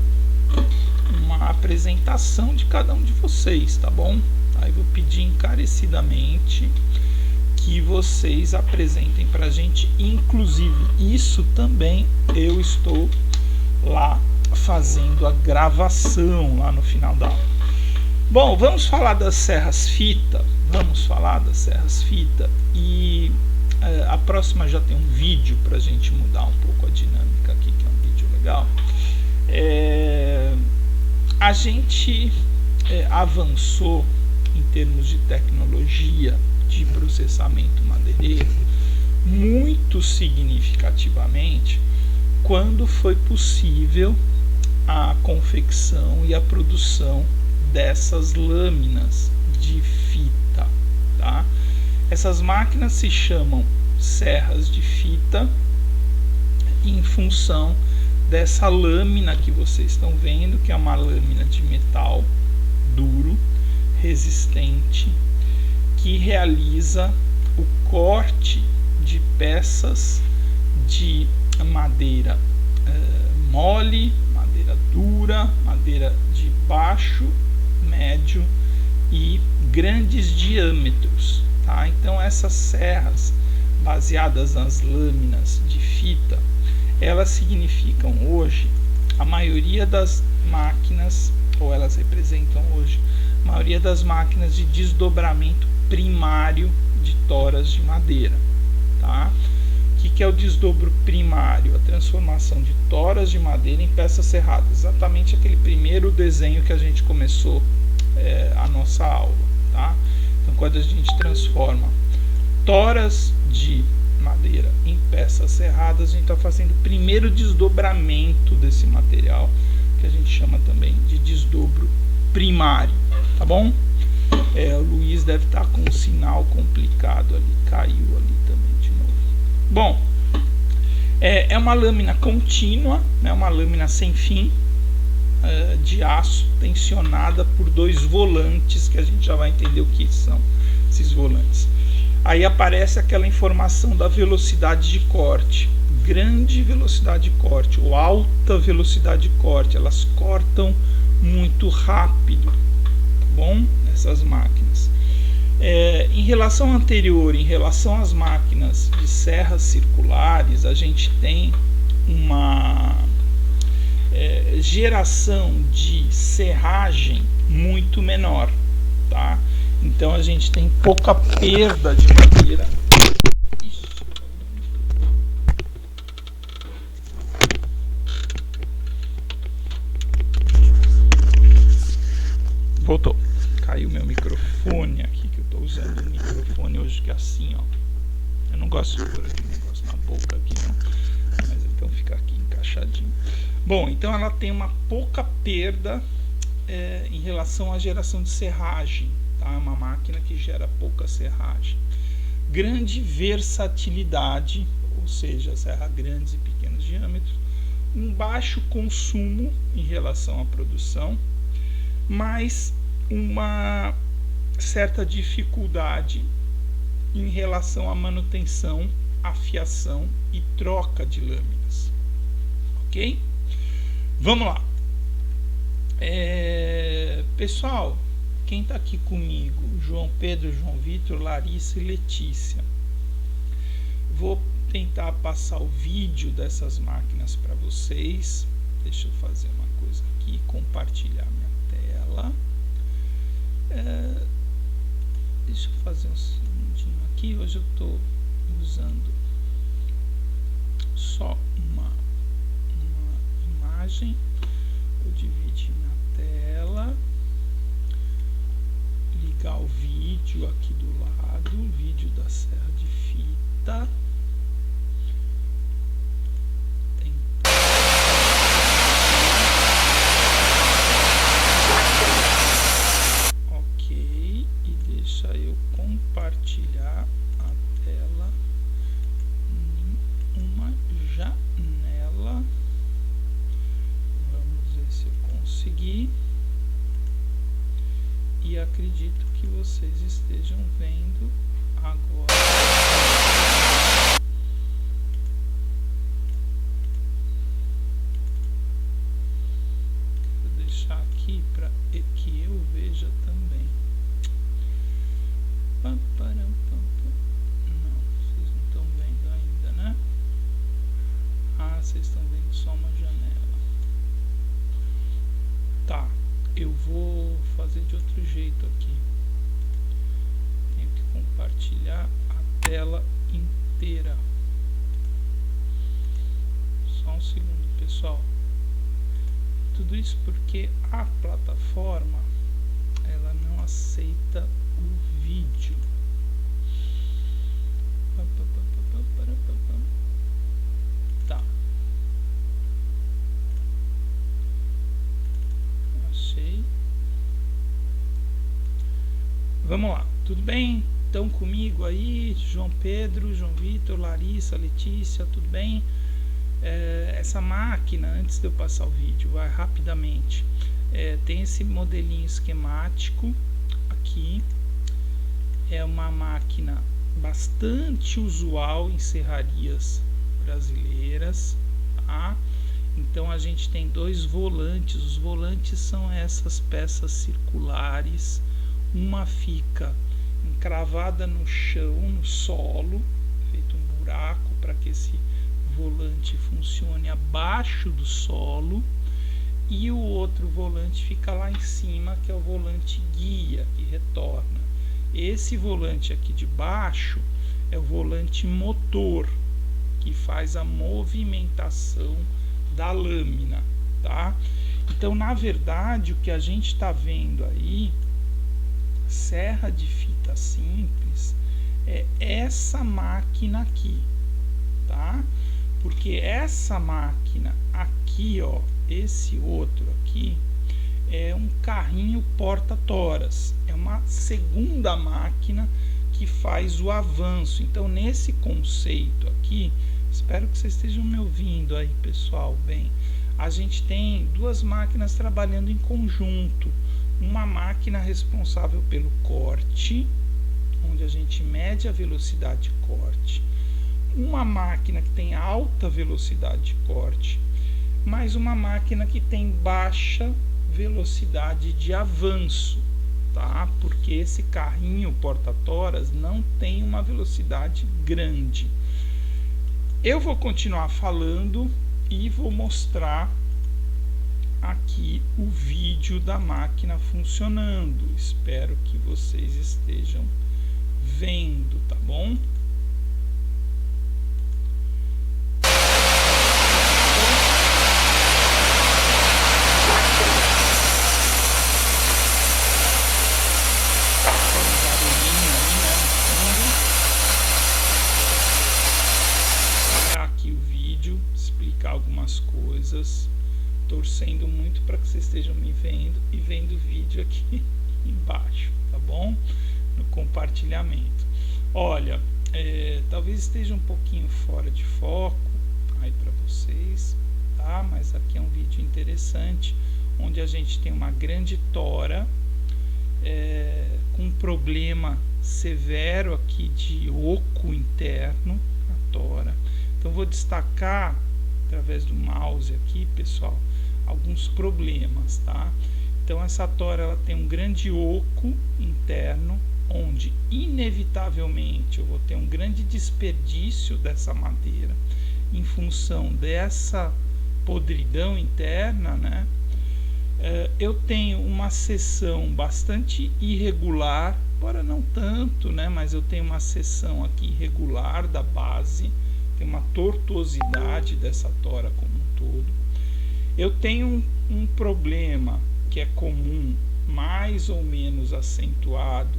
uma apresentação de cada um de vocês, tá bom? Aí vou pedir encarecidamente que vocês apresentem pra gente, inclusive isso também eu estou lá fazendo a gravação lá no final da aula. Bom, vamos falar das serras fita. E a próxima já tem um vídeo pra gente mudar um pouco a dinâmica aqui, que é um vídeo legal. A gente avançou em termos de tecnologia de processamento madeireiro muito significativamente quando foi possível a confecção e a produção dessas lâminas de fita, tá? Essas máquinas se chamam serras de fita em função dessa lâmina que vocês estão vendo, que é uma lâmina de metal duro, resistente, que realiza o corte de peças de madeira mole, madeira dura, madeira de baixo, médio e grandes diâmetros, tá? Então essas serras baseadas nas lâminas de fita, elas significam hoje a maioria das máquinas, ou elas representam hoje a maioria das máquinas de desdobramento primário de toras de madeira, tá? O que é o desdobro primário? A transformação de toras de madeira em peças serradas. Exatamente aquele primeiro desenho que a gente começou a nossa aula. Tá? Então, quando a gente transforma toras de madeira em peças serradas, a gente está fazendo o primeiro desdobramento desse material, que a gente chama também de desdobro primário. Tá bom? O Luiz deve estar com um sinal complicado ali, caiu ali também de novo. Bom, é uma lâmina contínua, né, uma lâmina sem fim, de aço tensionada por dois volantes, que a gente já vai entender o que são esses volantes. Aí aparece aquela informação da velocidade de corte, grande velocidade de corte ou alta velocidade de corte, elas cortam muito rápido, tá bom? Essas máquinas. Em relação ao anterior, em relação às máquinas de serras circulares, a gente tem uma geração de serragem muito menor, tá? Então a gente tem pouca perda de madeira. Voltou. Caiu meu microfone aqui, que eu estou usando o microfone hoje, que é assim, ó. Eu não gosto de pôr aquele negócio na boca aqui, não. Mas então fica aqui encaixadinho. Bom, então ela tem uma pouca perda em relação à geração de serragem. Tá? É uma máquina que gera pouca serragem. Grande versatilidade, ou seja, serra grandes e pequenos diâmetros. Um baixo consumo em relação à produção, mas uma certa dificuldade em relação à manutenção, afiação e troca de lâminas. Ok? Vamos lá. Pessoal, quem está aqui comigo? João Pedro, João Vitor, Larissa e Letícia. Vou tentar passar o vídeo dessas máquinas para vocês. Deixa eu fazer uma coisa aqui, compartilhar minha tela. Deixa eu fazer um segundinho aqui. Hoje eu estou usando só uma imagem. Vou dividir na tela, ligar o vídeo aqui do lado, o vídeo da serra de fita. Ok, e deixa eu compartilhar a tela em uma janela. Vamos ver se eu consegui. E acredito que vocês estejam vendo agora. Vou deixar aqui para que eu veja também. Não, vocês não estão vendo ainda, né? Ah, vocês estão vendo só uma janela. Tá, eu vou fazer de outro jeito aqui. Tenho que compartilhar a tela inteira. Só um segundo, pessoal. Tudo isso porque a plataforma ela não aceita o vídeo. Tá. Achei. Vamos lá. Tudo bem? Estão comigo aí? João Pedro, João Vitor, Larissa, Letícia, tudo bem? Essa máquina, antes de eu passar o vídeo, vai rapidamente. Tem esse modelinho esquemático aqui. É uma máquina bastante usual em serrarias brasileiras, tá? Então a gente tem dois volantes. Os volantes são essas peças circulares. Uma fica encravada no chão, no solo, feito um buraco para que esse volante funcione abaixo do solo, e o outro volante fica lá em cima, que é o volante guia, que retorna. Esse volante aqui de baixo é o volante motor, que faz a movimentação da lâmina, tá? Então, na verdade, o que a gente está vendo aí, serra de fita simples, é essa máquina aqui, tá? Porque essa máquina aqui, ó, esse outro aqui, é um carrinho porta-toras, é uma segunda máquina que faz o avanço. Então, nesse conceito aqui, espero que vocês estejam me ouvindo aí, pessoal, bem, a gente tem duas máquinas trabalhando em conjunto, uma máquina responsável pelo corte, onde a gente mede a velocidade de corte, uma máquina que tem alta velocidade de corte, mais uma máquina que tem baixa velocidade de avanço, tá? Porque esse carrinho porta-toras não tem uma velocidade grande. Eu vou continuar falando e vou mostrar aqui o vídeo da máquina funcionando. Espero que vocês estejam vendo, tá bom? Algumas coisas, torcendo muito para que vocês estejam me vendo e vendo o vídeo aqui embaixo, tá bom? No compartilhamento. Olha, talvez esteja um pouquinho fora de foco aí para vocês, tá? Mas aqui é um vídeo interessante, onde a gente tem uma grande tora com um problema severo aqui de oco interno na tora. Então vou destacar através do mouse aqui, pessoal, alguns problemas, tá? Então essa tora ela tem um grande oco interno, onde inevitavelmente eu vou ter um grande desperdício dessa madeira em função dessa podridão interna, né? Eu tenho uma seção bastante irregular, embora não tanto, né? Mas eu tenho uma seção aqui irregular da base, tem uma tortuosidade dessa tora como um todo. Eu tenho um problema que é comum, mais ou menos acentuado,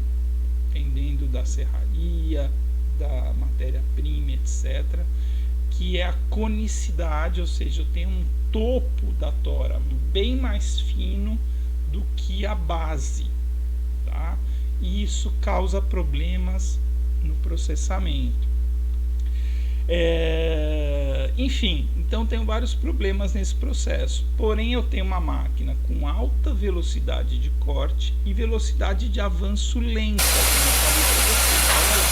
dependendo da serraria, da matéria-prima, etc., que é a conicidade, ou seja, eu tenho um topo da tora bem mais fino do que a base, tá? E isso causa problemas no processamento. Enfim, então tenho vários problemas nesse processo, porém eu tenho uma máquina com alta velocidade de corte e velocidade de avanço lenta, como eu falei para vocês. Olha lá.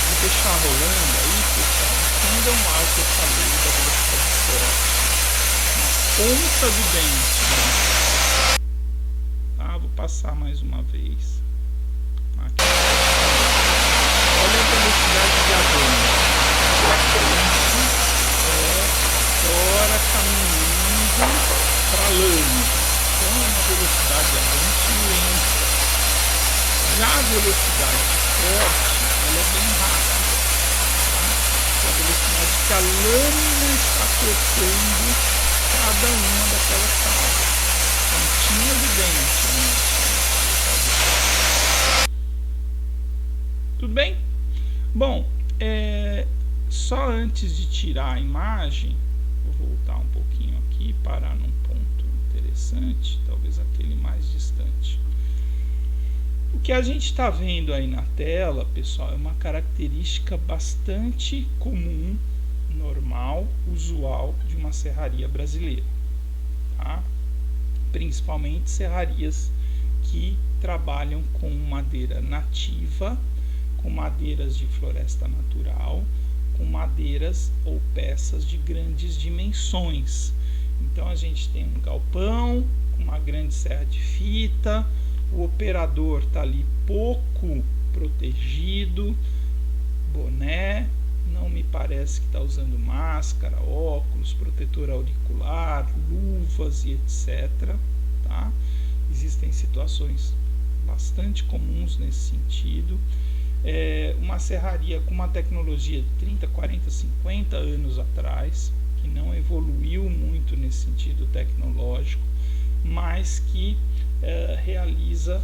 Vou deixar rolando aí, pessoal, entendam lá o que eu falei da velocidade de corte na ponta do dente, né? Tá, vou passar mais uma vez aqui. Olha a velocidade de avanço. Tora caminhando para a lâmina. Então é uma velocidade de avanço lenta. Já a velocidade de corte, ela é bem rápida. Tá? É a velocidade que a lâmina está cortando cada uma daquelas tábuas. Pontinha do dente, né? Tudo bem? Bom, só antes de tirar a imagem, vou voltar um pouquinho aqui, parar num ponto interessante, talvez aquele mais distante. O que a gente está vendo aí na tela, pessoal, é uma característica bastante comum, normal, usual de uma serraria brasileira, tá? Principalmente serrarias que trabalham com madeira nativa, com madeiras de floresta natural, com madeiras ou peças de grandes dimensões. Então a gente tem um galpão, uma grande serra de fita, o operador está ali pouco protegido, boné, não me parece que está usando máscara, óculos, protetor auricular, luvas e etc. Tá? Existem situações bastante comuns nesse sentido. uma serraria com uma tecnologia de 30, 40, 50 anos atrás, que não evoluiu muito nesse sentido tecnológico, mas que realiza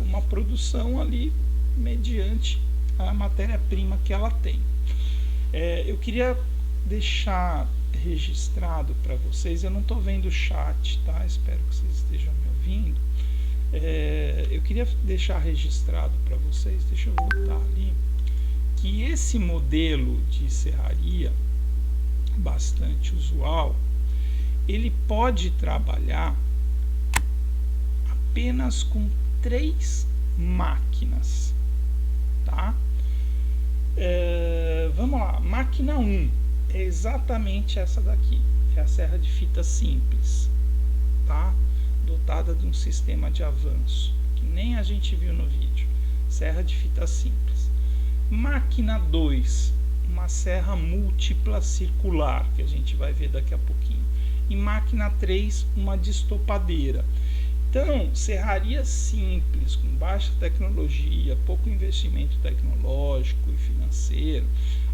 uma produção ali mediante a matéria-prima que ela tem. Eu queria deixar registrado para vocês, eu não estou vendo o chat, tá? Espero que vocês estejam me ouvindo. Eu queria deixar registrado para vocês, deixa eu voltar ali, que esse modelo de serraria bastante usual, ele pode trabalhar apenas com 3 máquinas, tá? Vamos lá, máquina 1 é exatamente essa daqui, é a serra de fita simples, tá? Dotada de um sistema de avanço, que nem a gente viu no vídeo, serra de fita simples. Máquina 2, uma serra múltipla circular, que a gente vai ver daqui a pouquinho. E máquina 3, uma destopadeira. Então, serrarias simples, com baixa tecnologia, pouco investimento tecnológico e financeiro,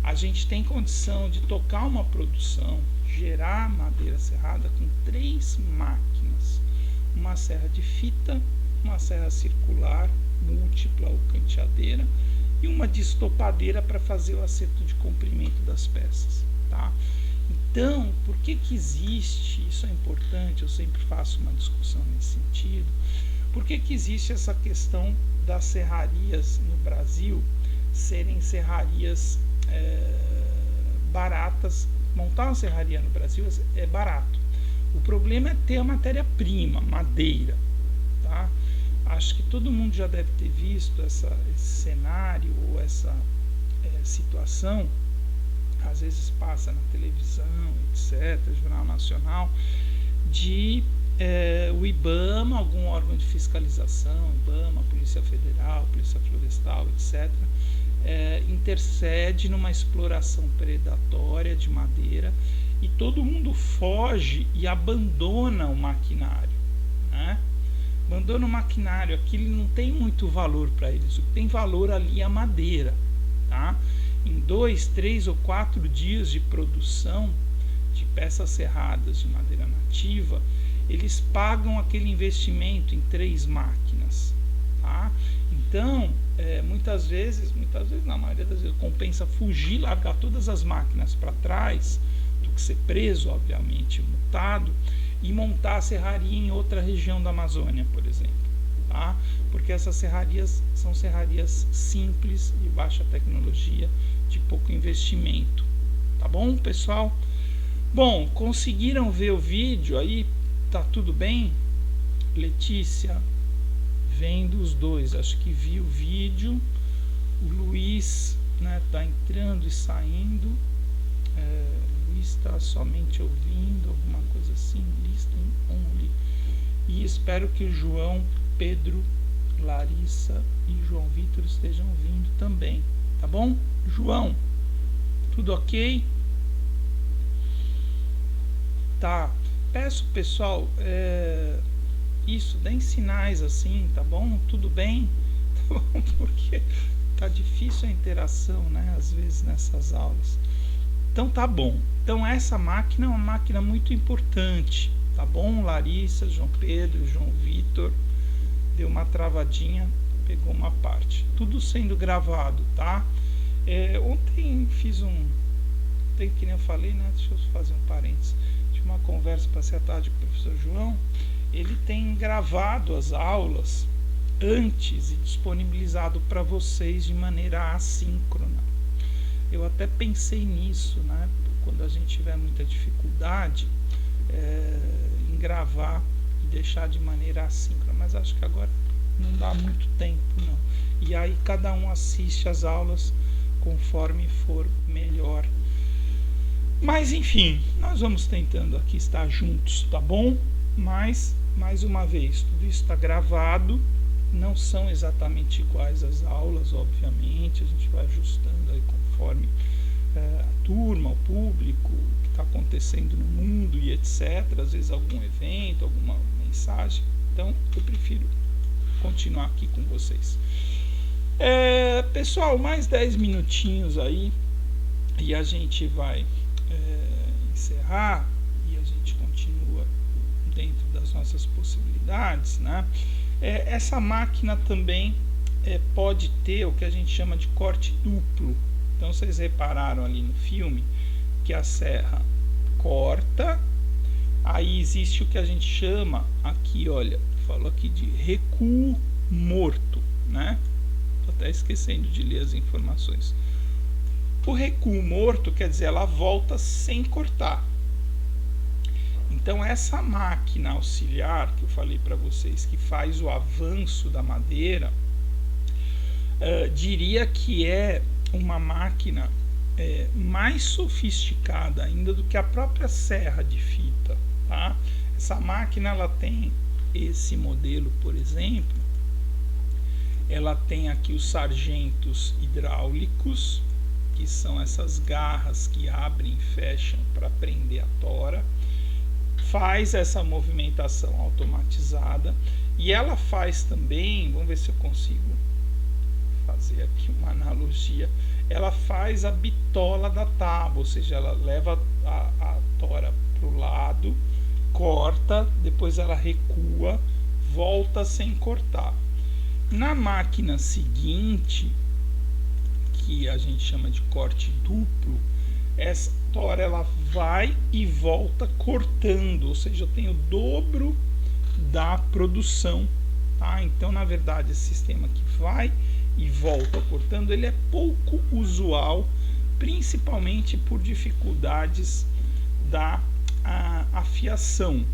a gente tem condição de tocar uma produção, gerar madeira serrada com 3 máquinas. Uma serra de fita, uma serra circular, múltipla ou canteadeira, e uma destopadeira para fazer o acerto de comprimento das peças, tá? Então, por que existe, isso é importante, eu sempre faço uma discussão nesse sentido, por que existe essa questão das serrarias no Brasil serem serrarias baratas? Montar uma serraria no Brasil é barato. O problema é ter a matéria-prima, madeira, tá? Acho que todo mundo já deve ter visto esse cenário ou essa situação, às vezes passa na televisão, etc., Jornal Nacional, de o IBAMA, algum órgão de fiscalização, IBAMA, Polícia Federal, Polícia Florestal, etc., intercede numa exploração predatória de madeira e todo mundo foge e abandona o maquinário, né? Abandona o maquinário, aquilo não tem muito valor para eles, o que tem valor ali é a madeira, tá? Em 2, 3 ou 4 dias de produção de peças serradas de madeira nativa, eles pagam aquele investimento em 3 máquinas, tá? Então, muitas vezes, na maioria das vezes, compensa fugir, largar todas as máquinas para trás, do que ser preso, obviamente, multado, e montar a serraria em outra região da Amazônia, por exemplo, tá? Porque essas serrarias são serrarias simples, de baixa tecnologia, de pouco investimento, tá bom, pessoal? Bom, conseguiram ver o vídeo aí? Tá tudo bem? Letícia, vendo os dois, acho que viu o vídeo. O Luiz, né, tá entrando e saindo. Luiz está somente ouvindo, alguma coisa assim, listen only. E espero que o João, Pedro, Larissa e João Vitor estejam ouvindo também, tá bom? João, tudo ok? Tá, peço pessoal, isso, deem sinais assim, tá bom? Tudo bem? Tá bom? Porque tá difícil a interação, né, às vezes nessas aulas. Então tá bom, então essa máquina é uma máquina muito importante, tá bom? Larissa, João Pedro, João Vitor, deu uma travadinha, pegou uma parte, tudo sendo gravado, tá? Ontem fiz que nem eu falei, né? Deixa eu fazer um parênteses, tive uma conversa, passei a tarde com o professor João, ele tem gravado as aulas antes e disponibilizado para vocês de maneira assíncrona. Eu até pensei nisso, né? Quando a gente tiver muita dificuldade em gravar e deixar de maneira assíncrona, mas acho que agora não dá muito tempo, não. E aí cada um assiste as aulas conforme for melhor. Mas enfim, nós vamos tentando aqui estar juntos, tá bom? Mas, mais uma vez, tudo isso está gravado. Não são exatamente iguais as aulas, obviamente, a gente vai ajustando aí conforme a turma, o público, o que está acontecendo no mundo e etc. Às vezes algum evento, alguma mensagem. Então, eu prefiro continuar aqui com vocês. Pessoal, mais 10 minutinhos aí e a gente vai encerrar e a gente continua dentro das nossas possibilidades, né? Essa máquina também pode ter o que a gente chama de corte duplo. Então vocês repararam ali no filme que a serra corta, aí existe o que a gente chama aqui, olha, falo aqui de recuo morto, né? Tô até esquecendo de ler as informações. O recuo morto quer dizer ela volta sem cortar. Então essa máquina auxiliar que eu falei para vocês, que faz o avanço da madeira, diria que é uma máquina mais sofisticada ainda do que a própria serra de fita, tá? Essa máquina ela tem esse modelo, por exemplo, ela tem aqui os sargentos hidráulicos, que são essas garras que abrem e fecham para prender a tora, faz essa movimentação automatizada e ela faz também, vamos ver se eu consigo fazer aqui uma analogia, ela faz a bitola da tábua, ou seja, ela leva a tora para o lado, corta, depois ela recua, volta sem cortar. Na máquina seguinte, que a gente chama de corte duplo, essa tora ela vai e volta cortando, ou seja, eu tenho o dobro da produção, tá? Então, na verdade, esse sistema que vai e volta cortando, ele é pouco usual, principalmente por dificuldades da afiação,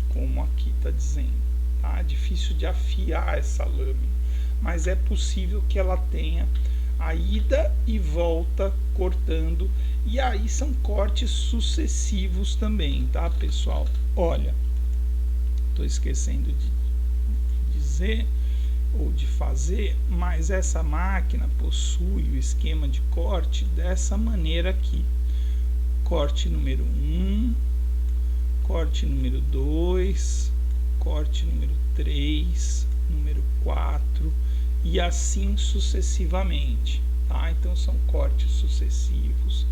como aqui está dizendo, tá? É difícil de afiar essa lâmina, mas é possível que ela tenha a ida e volta cortando, e aí são cortes sucessivos também, tá, pessoal? Olha, estou esquecendo de dizer ou de fazer, mas essa máquina possui o esquema de corte dessa maneira aqui: corte número 1, corte número 2, corte número 3, número 4 e assim sucessivamente, tá? Então são cortes sucessivos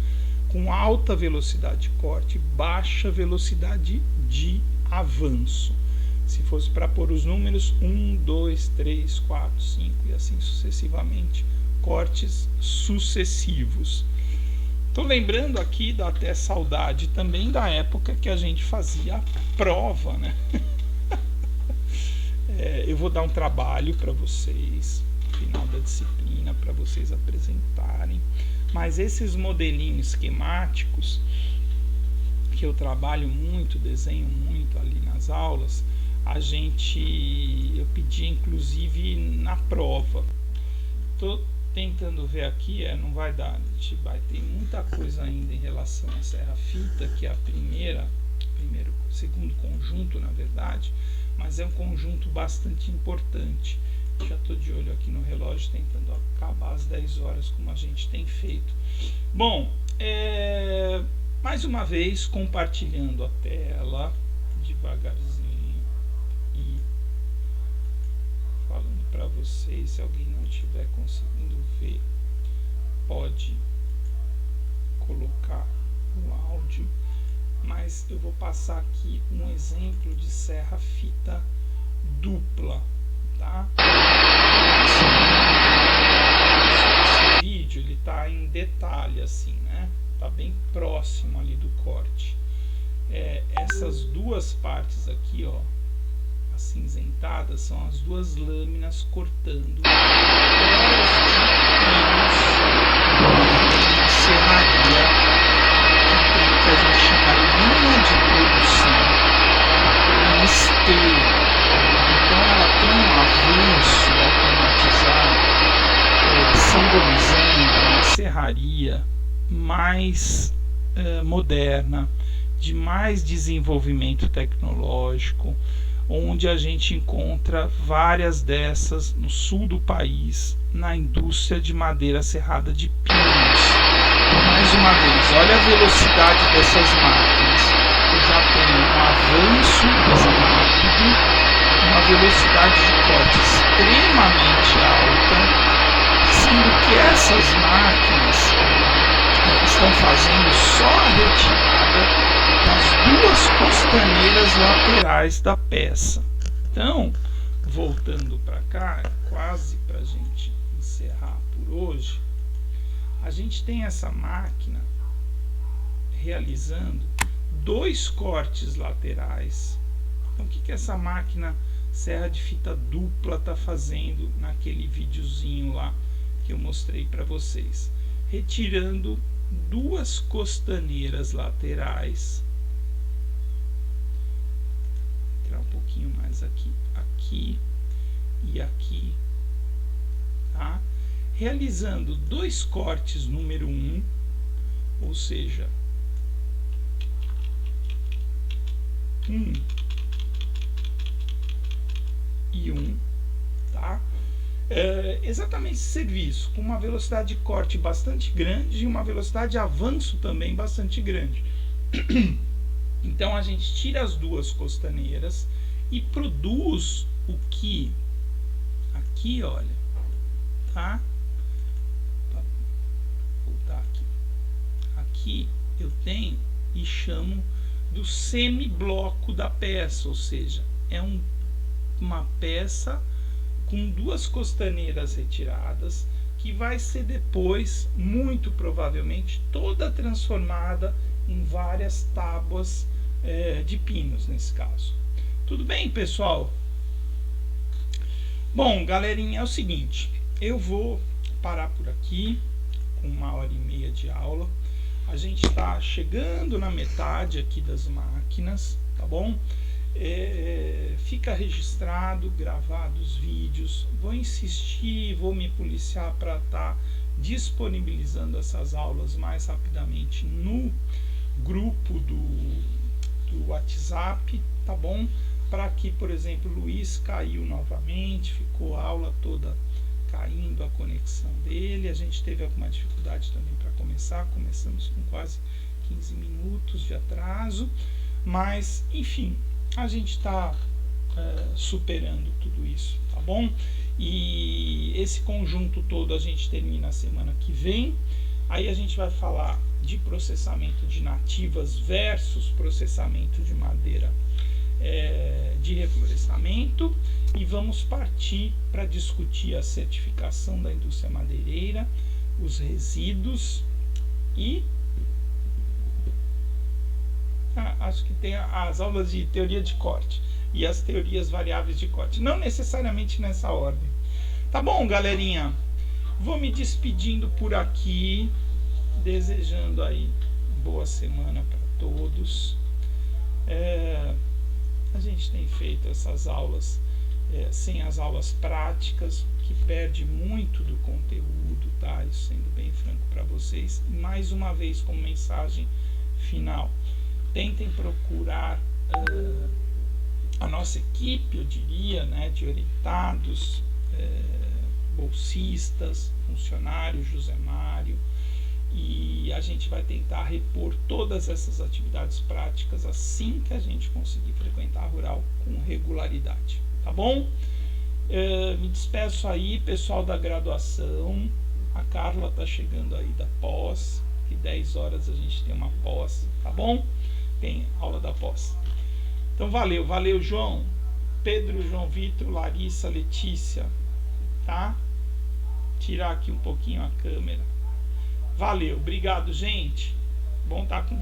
com alta velocidade de corte, baixa velocidade de avanço. Se fosse para pôr os números 1, 2, 3, 4, 5 e assim sucessivamente, cortes sucessivos. Estou lembrando aqui, dá até saudade também da época que a gente fazia a prova, né? Eu vou dar um trabalho para vocês no final da disciplina, para vocês apresentarem, mas esses modelinhos esquemáticos que eu trabalho muito, desenho muito ali nas aulas, eu pedi inclusive na prova. Estou tentando ver aqui, não vai dar, a gente vai ter muita coisa ainda em relação à serra fita, que é a segundo conjunto, na verdade, mas é um conjunto bastante importante. Já estou de olho aqui no relógio, tentando acabar às 10 horas, como a gente tem feito. Bom, mais uma vez, compartilhando a tela, devagarzinho, e falando para vocês, se alguém não estiver conseguindo ver, pode colocar o áudio, mas eu vou passar aqui um exemplo de serra fita dupla, tá? Esse vídeo ele tá em detalhe assim, né? Tá bem próximo ali do corte. Essas duas partes aqui, ó, acinzentadas, são as duas lâminas cortando horas de pinos, serraria, que a gente chama linha de produção, um esteio. Então ela tem um avanço automatizado, simbolizando uma serraria mais moderna, de mais desenvolvimento tecnológico, onde a gente encontra várias dessas no sul do país, na indústria de madeira serrada de pinos. Então, mais uma vez, olha a velocidade dessas máquinas. Eu já tenho um avanço mais rápido, uma velocidade de corte extremamente alta, essas máquinas estão fazendo só a retirada das duas costaneiras laterais da peça. Então, voltando para cá, quase para a gente encerrar por hoje, a gente tem essa máquina realizando 2 cortes laterais. Então, o que essa máquina serra de fita dupla está fazendo naquele videozinho lá que eu mostrei para vocês? Retirando 2 costaneiras laterais. Vou tirar um pouquinho mais aqui, aqui e aqui, tá? Realizando 2 cortes número 1, ou seja, 1 e 1, tá? Exatamente esse serviço, com uma velocidade de corte bastante grande e uma velocidade de avanço também bastante grande. Então a gente tira as 2 costaneiras e produz o que aqui, olha, tá? Vou voltar aqui. Aqui eu tenho e chamo do semibloco da peça, ou seja, é uma peça com 2 costaneiras retiradas, que vai ser depois, muito provavelmente, toda transformada em várias tábuas de pinos, nesse caso. Tudo bem, pessoal? Bom, galerinha, é o seguinte, eu vou parar por aqui, com 1h30 de aula. A gente está chegando na metade aqui das máquinas, tá bom? Fica registrado, gravado os vídeos. Vou insistir, vou me policiar para estar disponibilizando essas aulas mais rapidamente no grupo do WhatsApp, tá bom? Para que, por exemplo, o Luiz caiu novamente, ficou a aula toda caindo a conexão dele. A gente teve alguma dificuldade também para começar, começamos com quase 15 minutos de atraso, mas enfim, a gente está superando tudo isso, tá bom? E esse conjunto todo a gente termina a semana que vem. Aí a gente vai falar de processamento de nativas versus processamento de madeira de reflorestamento, e vamos partir para discutir a certificação da indústria madeireira, os resíduos e acho que tem as aulas de teoria de corte e as teorias variáveis de corte, não necessariamente nessa ordem. Tá bom, galerinha? Vou me despedindo por aqui, desejando aí boa semana para todos. A gente tem feito essas aulas sem as aulas práticas, que perde muito do conteúdo, tá? Isso sendo bem franco para vocês. E mais uma vez, como mensagem final, tentem procurar a nossa equipe, eu diria, né, de orientados, bolsistas, funcionários, José Mário, e a gente vai tentar repor todas essas atividades práticas assim que a gente conseguir frequentar a rural com regularidade, tá bom? Me despeço aí, pessoal da graduação. A Carla está chegando aí da pós, que 10 horas a gente tem uma pós, tá bom? Tem aula da pós. Então valeu João, Pedro, João Vitor, Larissa, Letícia, tá? Tirar aqui um pouquinho a câmera. Valeu, obrigado, gente. Bom estar com